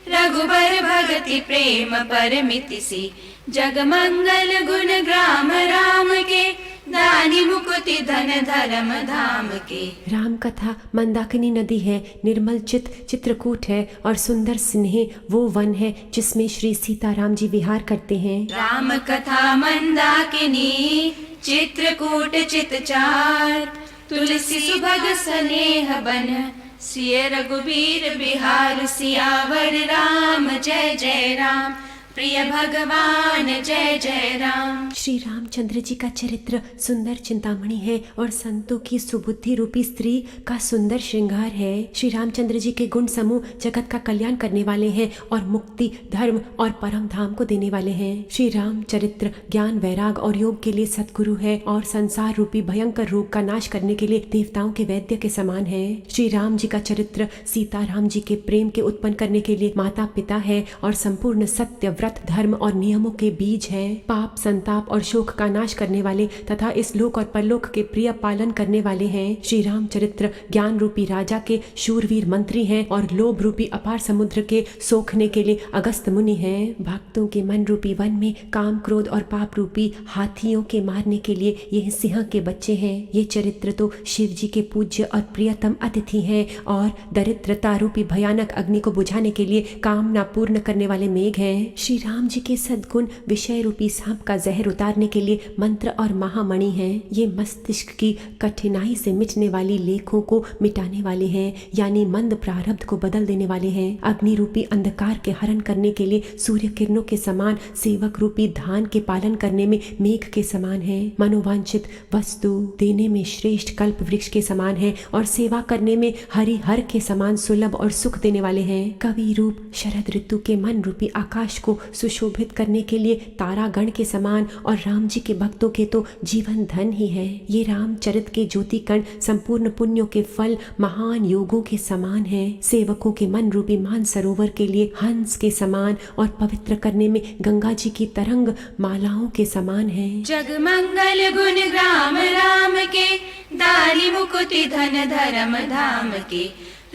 रघुबर भगति प्रेम परमिति सी। जग मंगल गुण ग्राम राम के, दानी मुकुति धन धर्म धाम के। राम कथा मंदाकिनी नदी है, निर्मल चित्रकूट है और सुंदर स्नेह वो वन है जिसमें श्री सीताराम जी विहार करते हैं। राम कथा मंदाकिनी, चित्रकूट चितचार। तुलसी सुभग स्नेह बन, सिय रघुबीर बिहार। सियावर राम जय जय राम, प्रिय भगवान जय जय राम। श्री रामचंद्र जी का चरित्र सुंदर चिंतामणि है और संतों की सुबुद्धि रूपी स्त्री का सुंदर श्रृंगार है। श्री रामचंद्र जी के गुण समूह जगत का कल्याण करने वाले हैं और मुक्ति, धर्म और परम धाम को देने वाले हैं। श्री राम चरित्र ज्ञान, वैराग और योग के लिए सद्गुरु है और संसार रूपी भयंकर रोग का नाश करने के लिए देवताओं के वैद्य के समान है। श्री राम जी का चरित्र सीताराम जी के प्रेम के उत्पन्न करने के लिए माता पिता है और संपूर्ण सत्य, व्रत, धर्म और नियमों के बीज है। पाप, संताप और शोक का नाश करने वाले तथा इस लोक और परलोक के प्रिय पालन करने वाले हैं। श्री राम चरित्र ज्ञान रूपी राजा के शूरवीर मंत्री हैं और लोभ रूपी अपार समुद्र के सोखने के लिए अगस्त मुनि हैं। भक्तों के मन रूपी वन में काम, क्रोध और पाप रूपी हाथियों के मारने के लिए ये सिंह के बच्चे हैं। ये चरित्र तो शिव जी के पूज्य और प्रियतम अतिथि हैं और दरिद्रता रूपी भयानक अग्नि को बुझाने के लिए कामना पूर्ण करने वाले मेघ हैं। श्री राम जी के सद्गुण विषय रूपी सांप का जहर उतारने के लिए मंत्र और महामणि हैं। ये मस्तिष्क की कठिनाई से मिटने वाली लेखों को मिटाने वाले हैं, यानी मंद प्रारब्ध को बदल देने वाले हैं। अग्नि रूपी अंधकार के हरण करने के लिए सूर्य किरणों के समान, सेवक रूपी धान के पालन करने में मेघ के समान है। मनोवांछित वस्तु देने में श्रेष्ठ कल्प वृक्ष के समान है और सेवा करने में हरिहर के समान सुलभ और सुख देने वाले हैं। कवि रूप शरद ऋतु के मन रूपी आकाश को सुशोभित करने के लिए तारागण के समान और राम जी के भक्तों के तो जीवन धन ही है। ये रामचरित के ज्योति कण संपूर्ण पुण्यों के फल, महान योगों के समान है। सेवकों के मन रूपी मान सरोवर के लिए हंस के समान और पवित्र करने में गंगा जी की तरंग मालाओं के समान है। जग मंगल गुण ग्राम राम के, दानी मुकुति धन धर्म धाम के।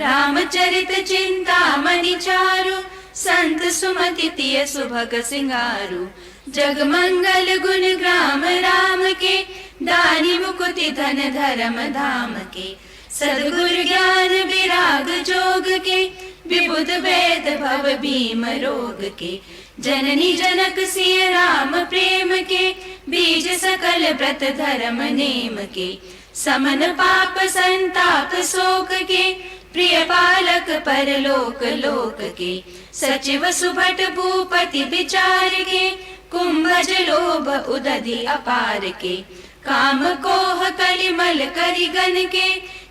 रामचरित चिंतामणि चारु, संत सुमति तिय सुभग सिंगारू। जग मंगल गुण ग्राम राम के, दानी मुकुति धन धर्म धाम के। सद्गुरु ज्ञान विराग जोग के, विबुध वेद भव भीम रोग के। जननी जनक सिय राम प्रेम के, बीज सकल व्रत धर्म नेम के। समन पाप संताप शोक के, प्रिय पालक परलोक लोक के। सचिव सुभट भूपति विचार के, कुंभज लोभ उदधि अपार के। काम कोह कलिमल करि गन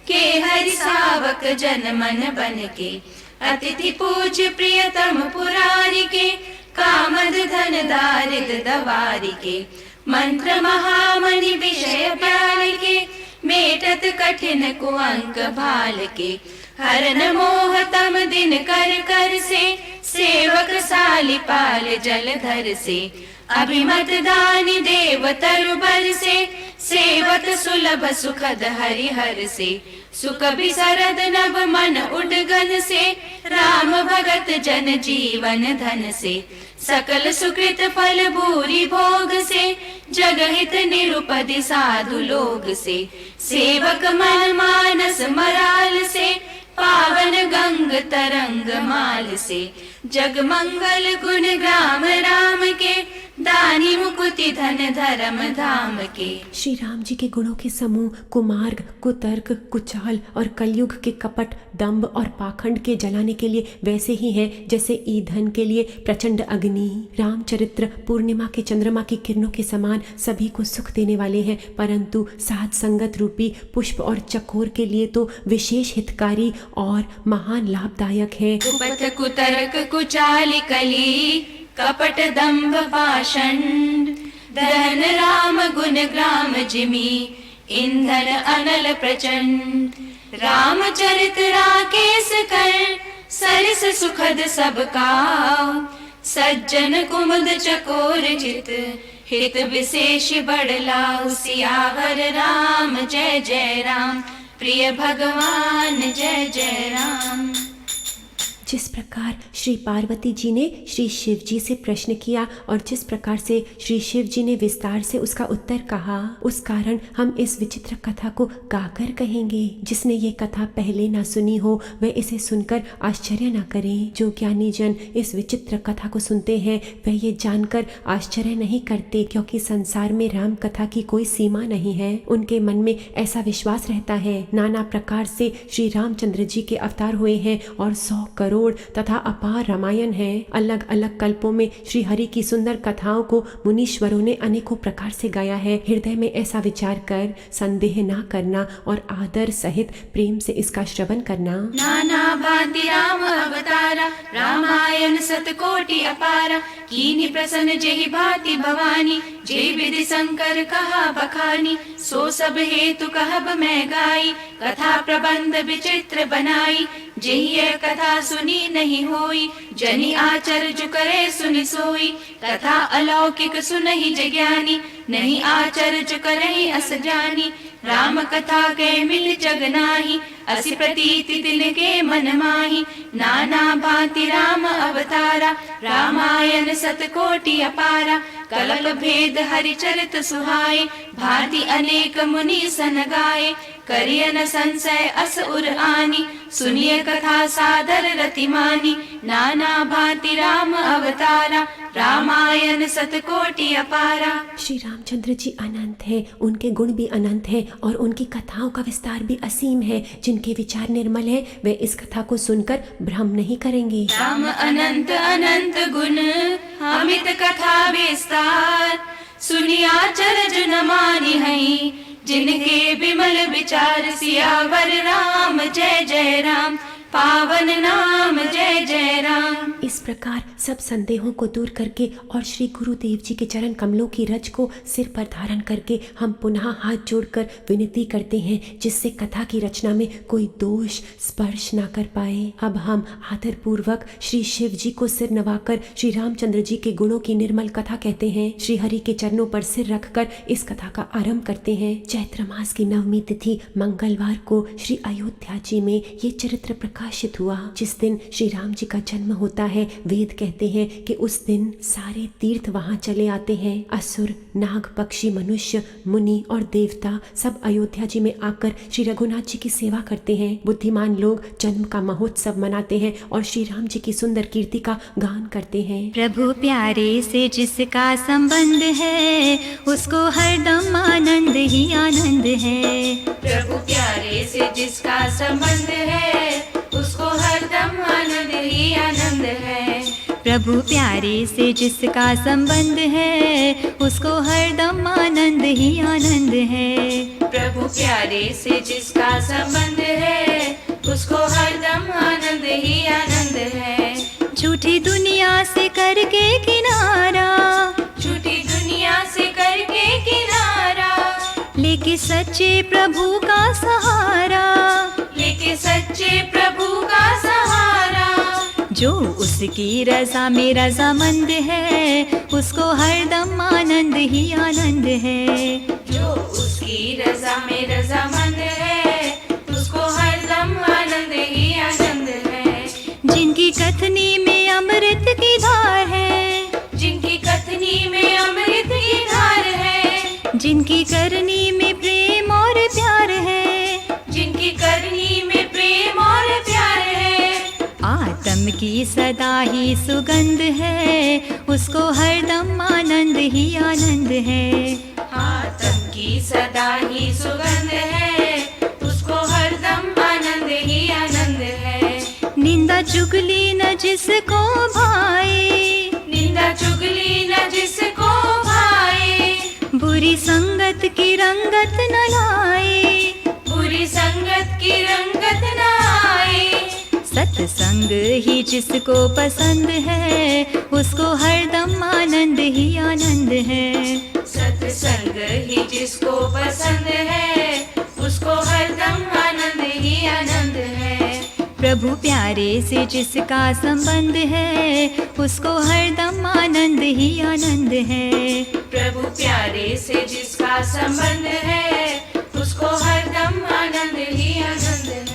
के हरि सावक जन मन बन के। अतिथि पूज प्रियतम पुरारी के, कामद धन दारिद दवारी के। मंत्र महामणि विषय प्याल के, मेटत कठिन कुअंक भाल के। हरन मोह तम दिन कर कर से, सेवक साली पाल जलधर से। अभिमत दानी देव तरु बर से, सेवत सुलभ सुखद हरिहर से, सुख बिसरद नभ मन उडगन से, राम भगत जन जीवन धन से, सकल सुकृत फल भूरि भोग से, जगहित निरुपधि साधु लोग से, सेवक मन मानस मराल से, पावन गंग तरंग माल से, जग मंगल गुण ग्राम राम के, दानी मुकुति धन धर्म धाम के। श्री राम जी के गुणों के समूह कुमार्ग, कुतर्क, कुचाल और कलयुग के कपट, दंभ और पाखंड के जलाने के लिए वैसे ही हैं जैसे ईंधन के लिए प्रचंड अग्नि। रामचरित्र पूर्णिमा के चंद्रमा की किरणों के समान सभी को सुख देने वाले हैं, परंतु साध संगत रूपी पुष्प और चकोर के लिए तो विशेष हितकारी और महान लाभदायक है। कुपथ कुतर्क कुचाल कली, कपट दंभ पाषंड, दहन राम गुण ग्राम जिमी, ईंधन अनल प्रचंड। रामचरित राकेश कर, सरिस सुखद सब काऊ, सज्जन कुमुद चकोर चित, हित विशेष बड़लाऊ। सियावर राम जय जय राम, प्रिय भगवान जय जय राम। जिस प्रकार श्री पार्वती जी ने श्री शिव जी से प्रश्न किया और जिस प्रकार से श्री शिव जी ने विस्तार से उसका उत्तर कहा, उस कारण हम इस विचित्र कथा को गाकर कहेंगे। जिसने ये कथा पहले ना सुनी हो वह इसे सुनकर आश्चर्य ना करे। जो ज्ञानी जन इस विचित्र कथा को सुनते हैं वह ये जानकर आश्चर्य नहीं करते, क्योंकि संसार में राम कथा की कोई सीमा नहीं है। उनके मन में ऐसा विश्वास रहता है नाना प्रकार से श्री रामचंद्र जी के अवतार हुए हैं और 100 करोड़ तथा अपार रामायण है। अलग अलग कल्पों में श्री हरि की सुंदर कथाओं को मुनीश्वरों ने अनेकों प्रकार से गाया है। हृदय में ऐसा विचार कर संदेह ना करना और आदर सहित प्रेम से इसका श्रवण करना। नाना भांति राम अवतारा, रामायण सतकोटि अपारा, कीनी प्रसन्न जेहि भांति भवानी, जे विधि शंकर कहा बखानी, सो सब हेतु कहब मैं गाई, कथा प्रबंध विचित्र बनाई, जेहि कथा सुनी नहीं होई, जनि आचर्य करे सुनि सोई, कथा अलौकिक सुनहि जज्ञानी, नहीं आचर्य करहि अस जानी, राम कथा के मिल जग नाही, असि प्रतीति तिन के मन माही। नाना भांति राम अवतारा, रामायण सतकोटि अपारा, कल्प भेद हरिचरित सुहाए, भांति अनेक मुनि सन गाए, करियन संशय अस उर आनी, सुनिए कथा सादर रति मानी। नाना भांति राम अवतारा, रामायण सतकोटि अपारा। श्री रामचंद्र जी अनंत है, उनके गुण भी अनंत है और उनकी कथाओं का विस्तार भी असीम है। जिनके विचार निर्मल है वे इस कथा को सुनकर भ्रम नहीं करेंगे। राम अनंत अनंत गुण, अमित कथा विस्तार, सुनिया आचर्य न मानी हई, जिनके विमल विचार। सियावर राम जय जय राम, पावन नाम जय जय राम। इस प्रकार सब संदेहों को दूर करके और श्री गुरुदेव जी के चरण कमलों की रज को सिर पर धारण करके हम पुनः हाथ जोड़कर विनती करते हैं, जिससे कथा की रचना में कोई दोष स्पर्श ना कर पाए। अब हम आदर पूर्वक श्री शिव जी को सिर नवाकर श्री रामचंद्र जी के गुणों की निर्मल कथा कहते हैं। श्री हरि के चरणों पर सिर रखकर इस कथा का आरंभ करते हैं। चैत्र मास की नवमी तिथि मंगलवार को श्री अयोध्या जी में ये चरित्र प्रकाशित हुआ। जिस दिन श्री राम जी का जन्म होता है, वेद कहते हैं कि उस दिन सारे तीर्थ वहां चले आते हैं। असुर, नाग, पक्षी, मनुष्य, मुनि और देवता सब अयोध्या जी में आकर श्री रघुनाथ जी की सेवा करते हैं। बुद्धिमान लोग जन्म का महोत्सव मनाते हैं और श्री राम जी की सुंदर कीर्ति का गान करते हैं। प्रभु प्यारे से जिसका संबंध है, उसको हरदम आनंद ही आनंद है। प्रभु प्यारे से जिसका संबंध है, उसको हरदम आनंद ही आनंद है। प्रभु प्यारे से जिसका संबंध है, उसको हरदम आनंद ही आनंद है। प्रभु प्यारे से जिसका संबंध है, उसको हरदम आनंद ही आनंद है। झूठी दुनिया से करके किनारा, झूठी दुनिया से करके किनारा, लेके सच्चे प्रभु का सहारा, लेके सच्चे प्रभु का सहारा। जो उसकी रजा में रजामंद है, उसको हरदम आनंद ही आनंद है। जो उसकी जिनकी करनी में प्रेम और प्यार है, जिनकी करनी में प्रेम और प्यार है। आत्म की सदा ही सुगंध है, उसको हरदम आनंद ही आनंद है। आत्म की सदा ही सुगंध है, उसको हरदम आनंद ही आनंद है। निंदा चुगली न जिसको भाए, निंदा चुगली न जिसको भाए, बुरी संगत की रंगत न लाए, बुरी संगत की रंगत न आए। सत्संग ही जिसको पसंद है, उसको हरदम आनंद ही आनंद है। सत्संग ही जिसको पसंद है, उसको हरदम आनंद ही आनंद है। प्रभु प्यारे से जिसका संबंध है, उसको हरदम आनंद ही आनंद है। प्रभु प्यारे से जिसका संबंध है, उसको हरदम आनंद ही आनंद है।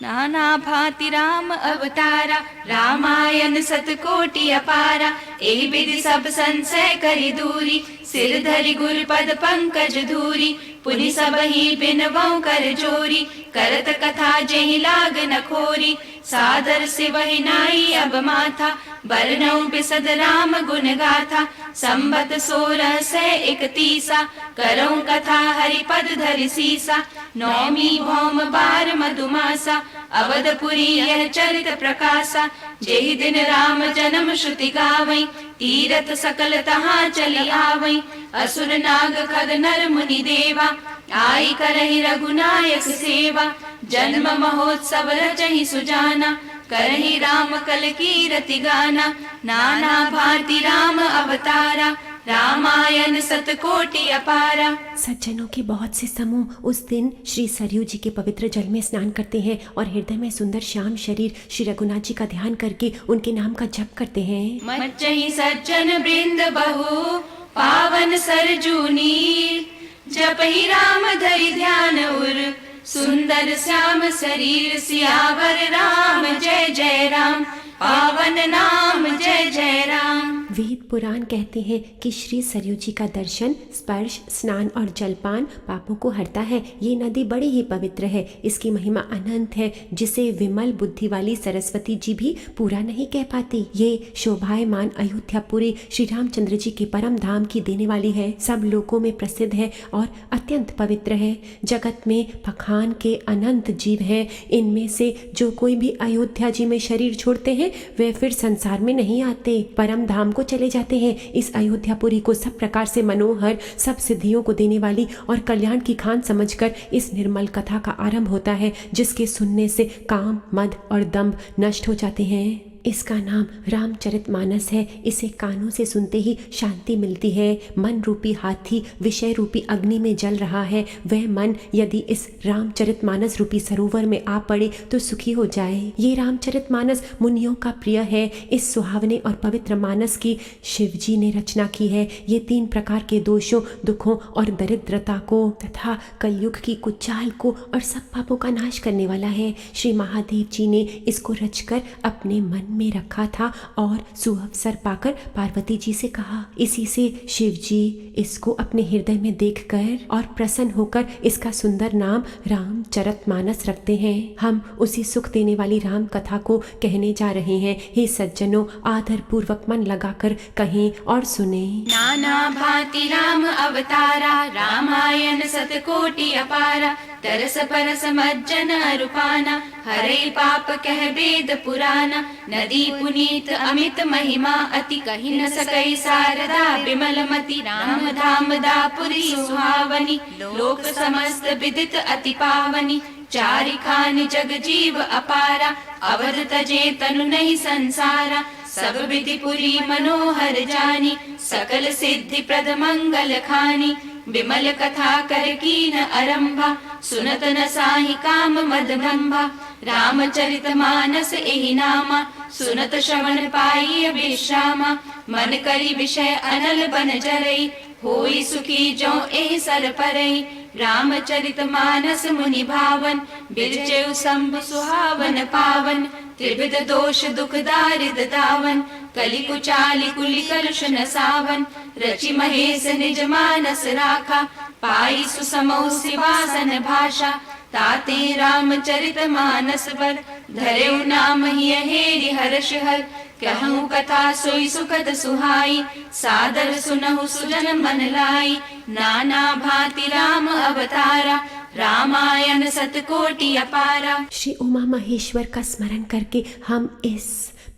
नाना भांति राम अवतारा, रामायण सतकोटि अपारा। एहि विधि सब संशय करि दूरी, सिर धरि गुर पद पंकज धूरी। पुनि सब ही बिनवऊ कर जोरी, करत कथा जेहि लाग न खोरी। सादर से वही नाई अब माथा, बरनऊ बिसद राम गुण गाथा। संबत 1631, करऊं कथा हरि पद धरि सीसा। नौमी भौम बार मधुमासा, अवधपुरी यह चरित प्रकाशा। जेहि दिन राम जन्म श्रुति गावई, तीरथ सकल तहाँ चली आवई। असुर नाग खद नर मुनि देवा, आई करहि रघुनायक सेवा। जन्म महोत्सव रचहि सुजाना, करहि राम कल कीरति गाना। नाना भांति राम अवतारा, रामायण सतकोटि अपारा। सज्जनों के बहुत से समूह उस दिन श्री सरयू जी के पवित्र जल में स्नान करते हैं और हृदय में सुंदर श्याम शरीर श्री रघुनाथ जी का ध्यान करके उनके नाम का जप करते हैं। मच्चहि सज्जन वृंद बहु, पावन सरजू नीर। जपहि राम धरि ध्यान उर, सुंदर श्याम शरीर। सियावर राम जय जय राम, पावन नाम जय जय राम। वेद पुराण कहते हैं कि श्री सरयू जी का दर्शन, स्पर्श, स्नान और जलपान पापों को हरता है। ये नदी बड़ी ही पवित्र है, इसकी महिमा अनंत है, जिसे विमल बुद्धि वाली सरस्वती जी भी पूरा नहीं कह पाती। ये शोभायमान अयोध्यापुरी श्री रामचंद्र जी के परम धाम की देने वाली है, सब लोकों में प्रसिद्ध है और अत्यंत पवित्र है। जगत में पखान के अनंत जीव हैं, इनमें से जो कोई भी अयोध्या जी में शरीर छोड़ते हैं वे फिर संसार में नहीं आते, परम धाम को चले जाते हैं। इस अयोध्यापुरी को सब प्रकार से मनोहर, सब सिद्धियों को देने वाली और कल्याण की खान समझकर इस निर्मल कथा का आरंभ होता है, जिसके सुनने से काम, मद और दंभ नष्ट हो जाते हैं। इसका नाम रामचरितमानस है। इसे कानों से सुनते ही शांति मिलती है। मन रूपी हाथी विषय रूपी अग्नि में जल रहा है, वह मन यदि इस रामचरितमानस रूपी सरोवर में आ पड़े तो सुखी हो जाए। ये रामचरितमानस मुनियों का प्रिय है। इस सुहावने और पवित्र मानस की शिव जी ने रचना की है। ये 3 प्रकार के दोषों, दुखों और दरिद्रता को तथा कलयुग की कुचाल को और सब पापों का नाश करने वाला है। श्री महादेव जी ने इसको रचकर अपने मन में रखा था और सुअवसर पाकर पार्वती जी से कहा। इसी से शिव जी इसको अपने हृदय में देखकर और प्रसन्न होकर इसका सुंदर नाम रामचरितमानस रखते हैं। हम उसी सुख देने वाली राम कथा को कहने जा रहे हैं। हे सज्जनों, आदर पूर्वक मन लगाकर कहें और सुने। नाना भांति राम अवतारा, रामायण सतकोटि अपारा। तरस परस मज्जन रूपाना, हरे पाप कह वेद पुराना। नदी पुनीत अमित महिमा, अति कहि न सकई शारदा विमल मति। राम धाम दापुरी सुहावनी, लोक समस्त विदित अति पावनी। चारिखानि जग जीव अपारा, अवध तजे तनु नहीं संसारा। सब विधि पुरी मनोहर जानी, सकल सिद्धि प्रद मंगल खानी। विमल कथा कर कीन आरंभा, सुनत न साहि काम मद भंभा। रामचरित मानस एहि नामा, सुनत श्रवण पाई विश्रामा। मन करी विषय अनल बन जरई, होई सुखी जो एहि सर परई। रामचरित मानस मुनि भावन, बिरजेउ शंभु सुहावन पावन। त्रिविध दोष दुख दारिद दावन, कलि कुचाली कुलि कलुष न सावन। रचि महेश निज मानस राखा, पाई सुसमौ सिवासन भाषा, ताते रामचरित मानस बर, धरेउ नाम ही हेरि हर्ष हर, कहूँ कथा सोई सुखद सुहाई, सादर सुनहु सुजन मन लाई, नाना भांति राम अवतारा, रामायण सतकोटि अपारा। श्री उमा महेश्वर का स्मरण करके हम इस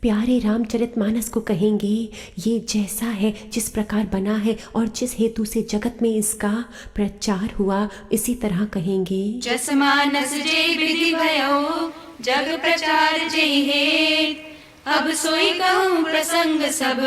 प्यारे रामचरितमानस को कहेंगे। ये जैसा है, जिस प्रकार बना है और जिस हेतु से जगत में इसका प्रचार हुआ, इसी तरह कहेंगे। जस मानस जे विधि भयो, जग प्रचार जे हेत, अब सोई कहूँ प्रसंग सब,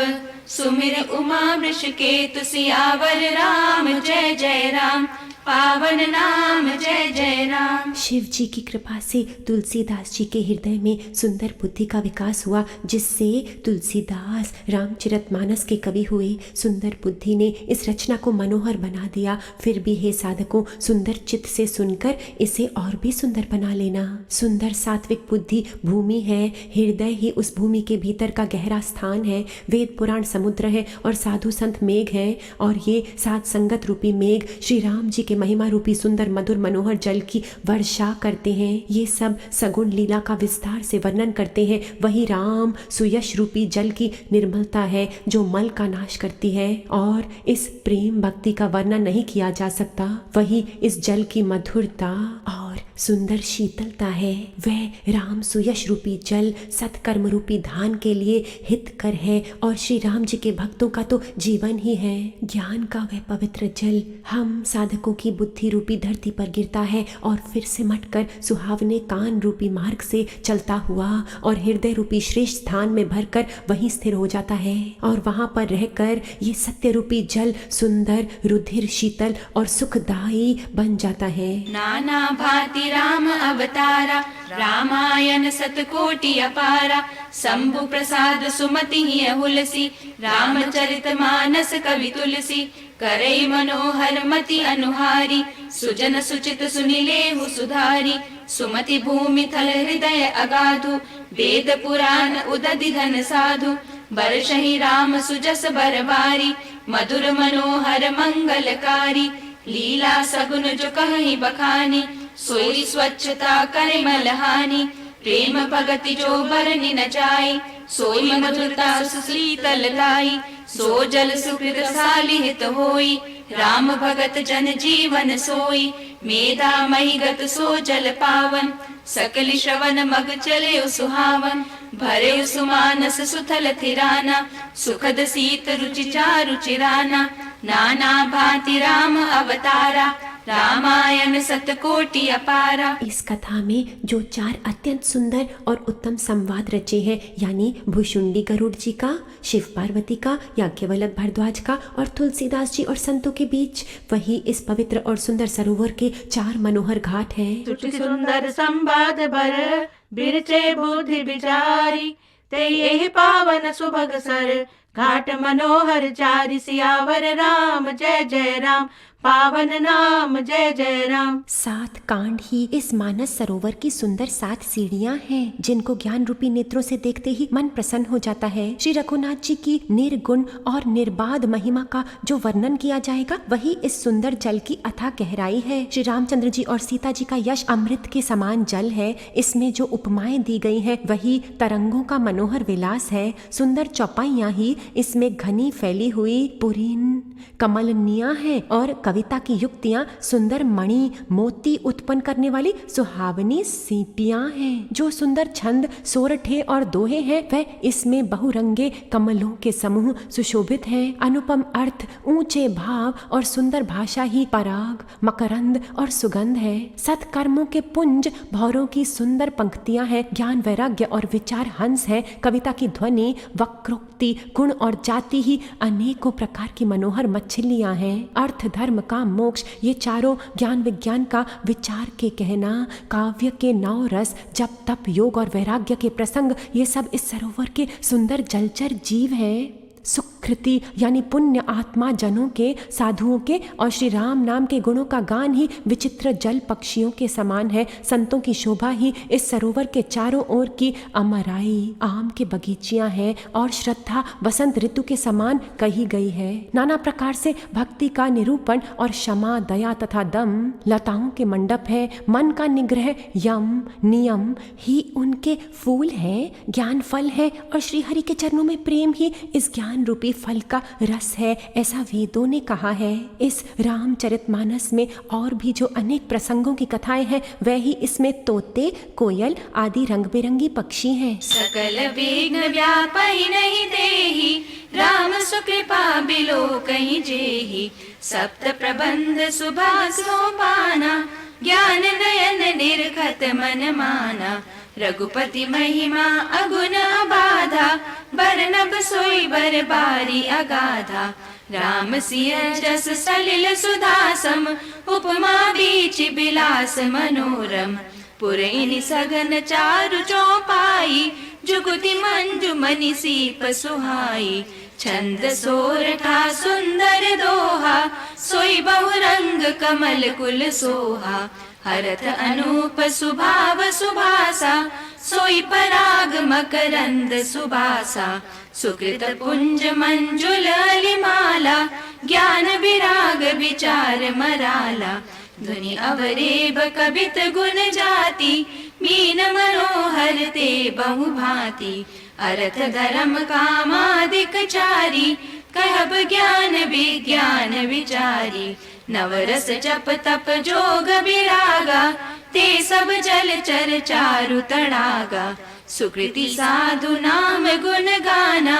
सुमिर उमा वृष केतु, सियावर राम जय जय राम, पावन नाम जय जय राम। शिव जी की कृपा से तुलसीदास जी के हृदय में सुंदर बुद्धि का विकास हुआ, जिससे तुलसीदास रामचरितमानस के कवि हुए। सुंदर बुद्धि ने इस रचना को मनोहर बना दिया। फिर भी हे साधकों, सुंदर चित्त से सुनकर इसे और भी सुंदर बना लेना। सुंदर सात्विक बुद्धि भूमि है, हृदय ही उस भूमि के भीतर का गहरा स्थान है। वेद पुराण समुद्र है और साधु संत मेघ है, और ये सात संगत रूपी मेघ श्री राम जी के महिमा रूपी सुंदर मधुर मनोहर जल की वर्षा करते हैं। ये सब सगुण लीला का विस्तार से वर्णन करते हैं। वही राम सुयश रूपी जल की निर्मलता है जो मल का नाश करती है, और इस प्रेम भक्ति का वर्णन नहीं किया जा सकता। वही इस जल की मधुरता और सुंदर शीतलता है। वह राम सुयश रूपी जल सत्कर्म रूपी धान के लिए हितकर है, और श्री राम जी के भक्तों का तो जीवन ही है। ज्ञान का वह पवित्र जल हम साधकों की बुद्धि रूपी धरती पर गिरता है, और फिर सिमट कर सुहावने कान रूपी मार्ग से चलता हुआ और हृदय रूपी श्रेष्ठ स्थान में भरकर वहीं स्थिर हो जाता है। और वहां पर रहकर ये सत्य रूपी जल सुंदर, रुधिर, शीतल और सुखदायी बन जाता है। नाना भांति राम अवतारा, रामायण सतकोटि अपारा, शंभु प्रसाद सुमति हुलसी, रामचरित मानस कवि तुलसी, करई मनोहर मति अनुहारी, सुजन सुचित सुनिलेहु सुधारी, सुमति भूमि थल हृदय अगाधु, वेद पुराण उदधि धन साधु, बरसहि राम सुजस बरबारी, मधुर मनोहर मंगलकारी, लीला सगुन जो कहि बखानी, सोई स्वच्छता करे मलहानी, प्रेम भगति जो बरनि न जाई, सोई मधुरता सुशीतल लाई, सो जल सुकृत सालिहित होई, राम भगत जन जीवन सोई, मेधा महिगत सो जल पावन, सकल श्रवण मग चले सुहावन, भरे सुमानस सुथल थिराना, सुखद शीत रुचि चारु चिराना, नाना भांति राम अवतारा, रामायण सतकोटि अपारा। इस कथा में जो चार अत्यंत सुंदर और उत्तम संवाद रचे हैं, यानी भुशुंडी गरुड़ जी का, शिव पार्वती का, याज्ञवल्क्य भारद्वाज का और तुलसीदास जी और संतों के बीच, वही इस पवित्र और सुंदर सरोवर के चार मनोहर घाट हैं। सुचि सुंदर संवाद बर, बिरचे बुद्धि विचारी, ते यही पावन सुभग सर, घाट मनोहर चारि, सियावर राम जय जय राम, पावन नाम जय जय राम। 7 कांड ही इस मानस सरोवर की सुंदर 7 सीढ़ियां हैं, जिनको ज्ञान रूपी नेत्रों से देखते ही मन प्रसन्न हो जाता है। श्री रघुनाथ जी की निर्गुण और निर्बाध महिमा का जो वर्णन किया जाएगा, वही इस सुंदर जल की अथाह गहराई है। श्री रामचंद्र जी और सीता जी का यश अमृत के समान जल है। इसमें जो उपमाएं दी गई हैं, वही तरंगों का मनोहर विलास है। सुंदर चौपाइयां ही इसमें घनी फैली हुई पुरीन कमलनियां हैं, और कविता की युक्तियां सुंदर मणि मोती उत्पन्न करने वाली सुहावनी सीपियां हैं। जो सुंदर छंद, सोरठे और दोहे हैं, वह इसमें बहुरंगे कमलों के समूह सुशोभित हैं। अनुपम अर्थ, ऊंचे भाव और सुंदर भाषा ही पराग, मकरंद और सुगंध है। सत्कर्मों के पुंज भौरों की सुंदर पंक्तियां हैं। ज्ञान, वैराग्य और विचार हंस है। कविता की ध्वनि, वक्रोक्ति, गुण और जाति ही अनेकों प्रकार की मनोहर मछलियां हैं। अर्थ, धर्म, काम, मोक्ष, ये चारों ज्ञान विज्ञान का विचार के कहना, काव्य के 9 रस, जप, तप, योग और वैराग्य के प्रसंग, ये सब इस सरोवर के सुंदर जलचर जीव हैं। सुख सुकृति यानी पुण्य आत्मा जनों के, साधुओं के और श्री राम नाम के गुणों का गान ही विचित्र जल पक्षियों के समान है। संतों की शोभा ही इस सरोवर के चारों ओर की अमराई आम के बगीचियां हैं और श्रद्धा वसंत ऋतु के समान कही गई है। नाना प्रकार से भक्ति का निरूपण और क्षमा, दया तथा दम लताओं के मंडप है। मन का निग्रह, यम, नियम ही उनके फूल हैं, ज्ञान फल है और श्री हरि के चरणों में प्रेम ही इस ज्ञान रूपी फल का रस है, ऐसा वेदों ने कहा है। इस रामचरितमानस में और भी जो अनेक प्रसंगों की कथाएं हैं वह ही इसमें तोते, कोयल आदि रंग बिरंगी पक्षी हैं। सकल विघ्न व्यापहि नहीं देहि, राम सुकृपा बिलो कहीं जेहि। सप्त प्रबंध सुभाषो पाना, ज्ञान नयन निर्खत मन माना। रघुपति महिमा अगुण अबाधा, बरनब सोई बर बारी अगाधा। राम सिय जस सलिल सुधासम, उपमा बीच बिलास मनोरम। पुरैनि सघन चारु चौपाई, जुगति मंजु मनि सीप सुहाई। छंद सोरठा सुंदर दोहा, सोई बहुरंग कमल कुल सोहा। हरथ अनूप सुभाव सुभासा, सोई पराग मकरंद सुबासा। सुकृत पुंज मंजुल अलिमाला, ज्ञान विराग विचार मराला। धुनि अवरेब कबित गुण जाति, मीन मनोहर ते बहु भांति। अर्थ धर्म कामादिक चारी, कहब ज्ञान विज्ञान विचारी। नवरस जप तप जोग विरागा, ते सब जल चर चारु तड़ागा। सुकृति साधु नाम गुण गाना,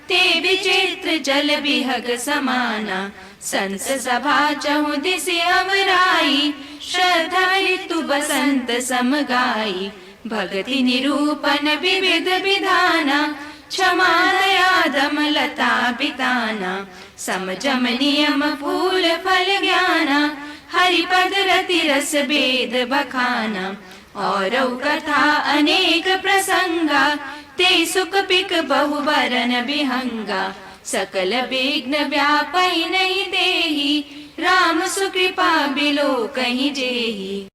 ते विचित्र जल बिहग समाना। संत सभा चहु दिसि अमराई, श्रद्धा ऋतु बसंत समगाई। भक्ति निरूपण विविध विधाना, क्षमा दया दम लता बिताना। समझम नियम फूल फल ज्ञाना, हरिपद रति रस वेद बखाना। और कथा अनेक प्रसंगा, ते सुख पिक बहु बरन बिहंगा। सकल विघ्न व्यापहि नहीं देहि, राम सुकृपा बिलो कहीं जेहि।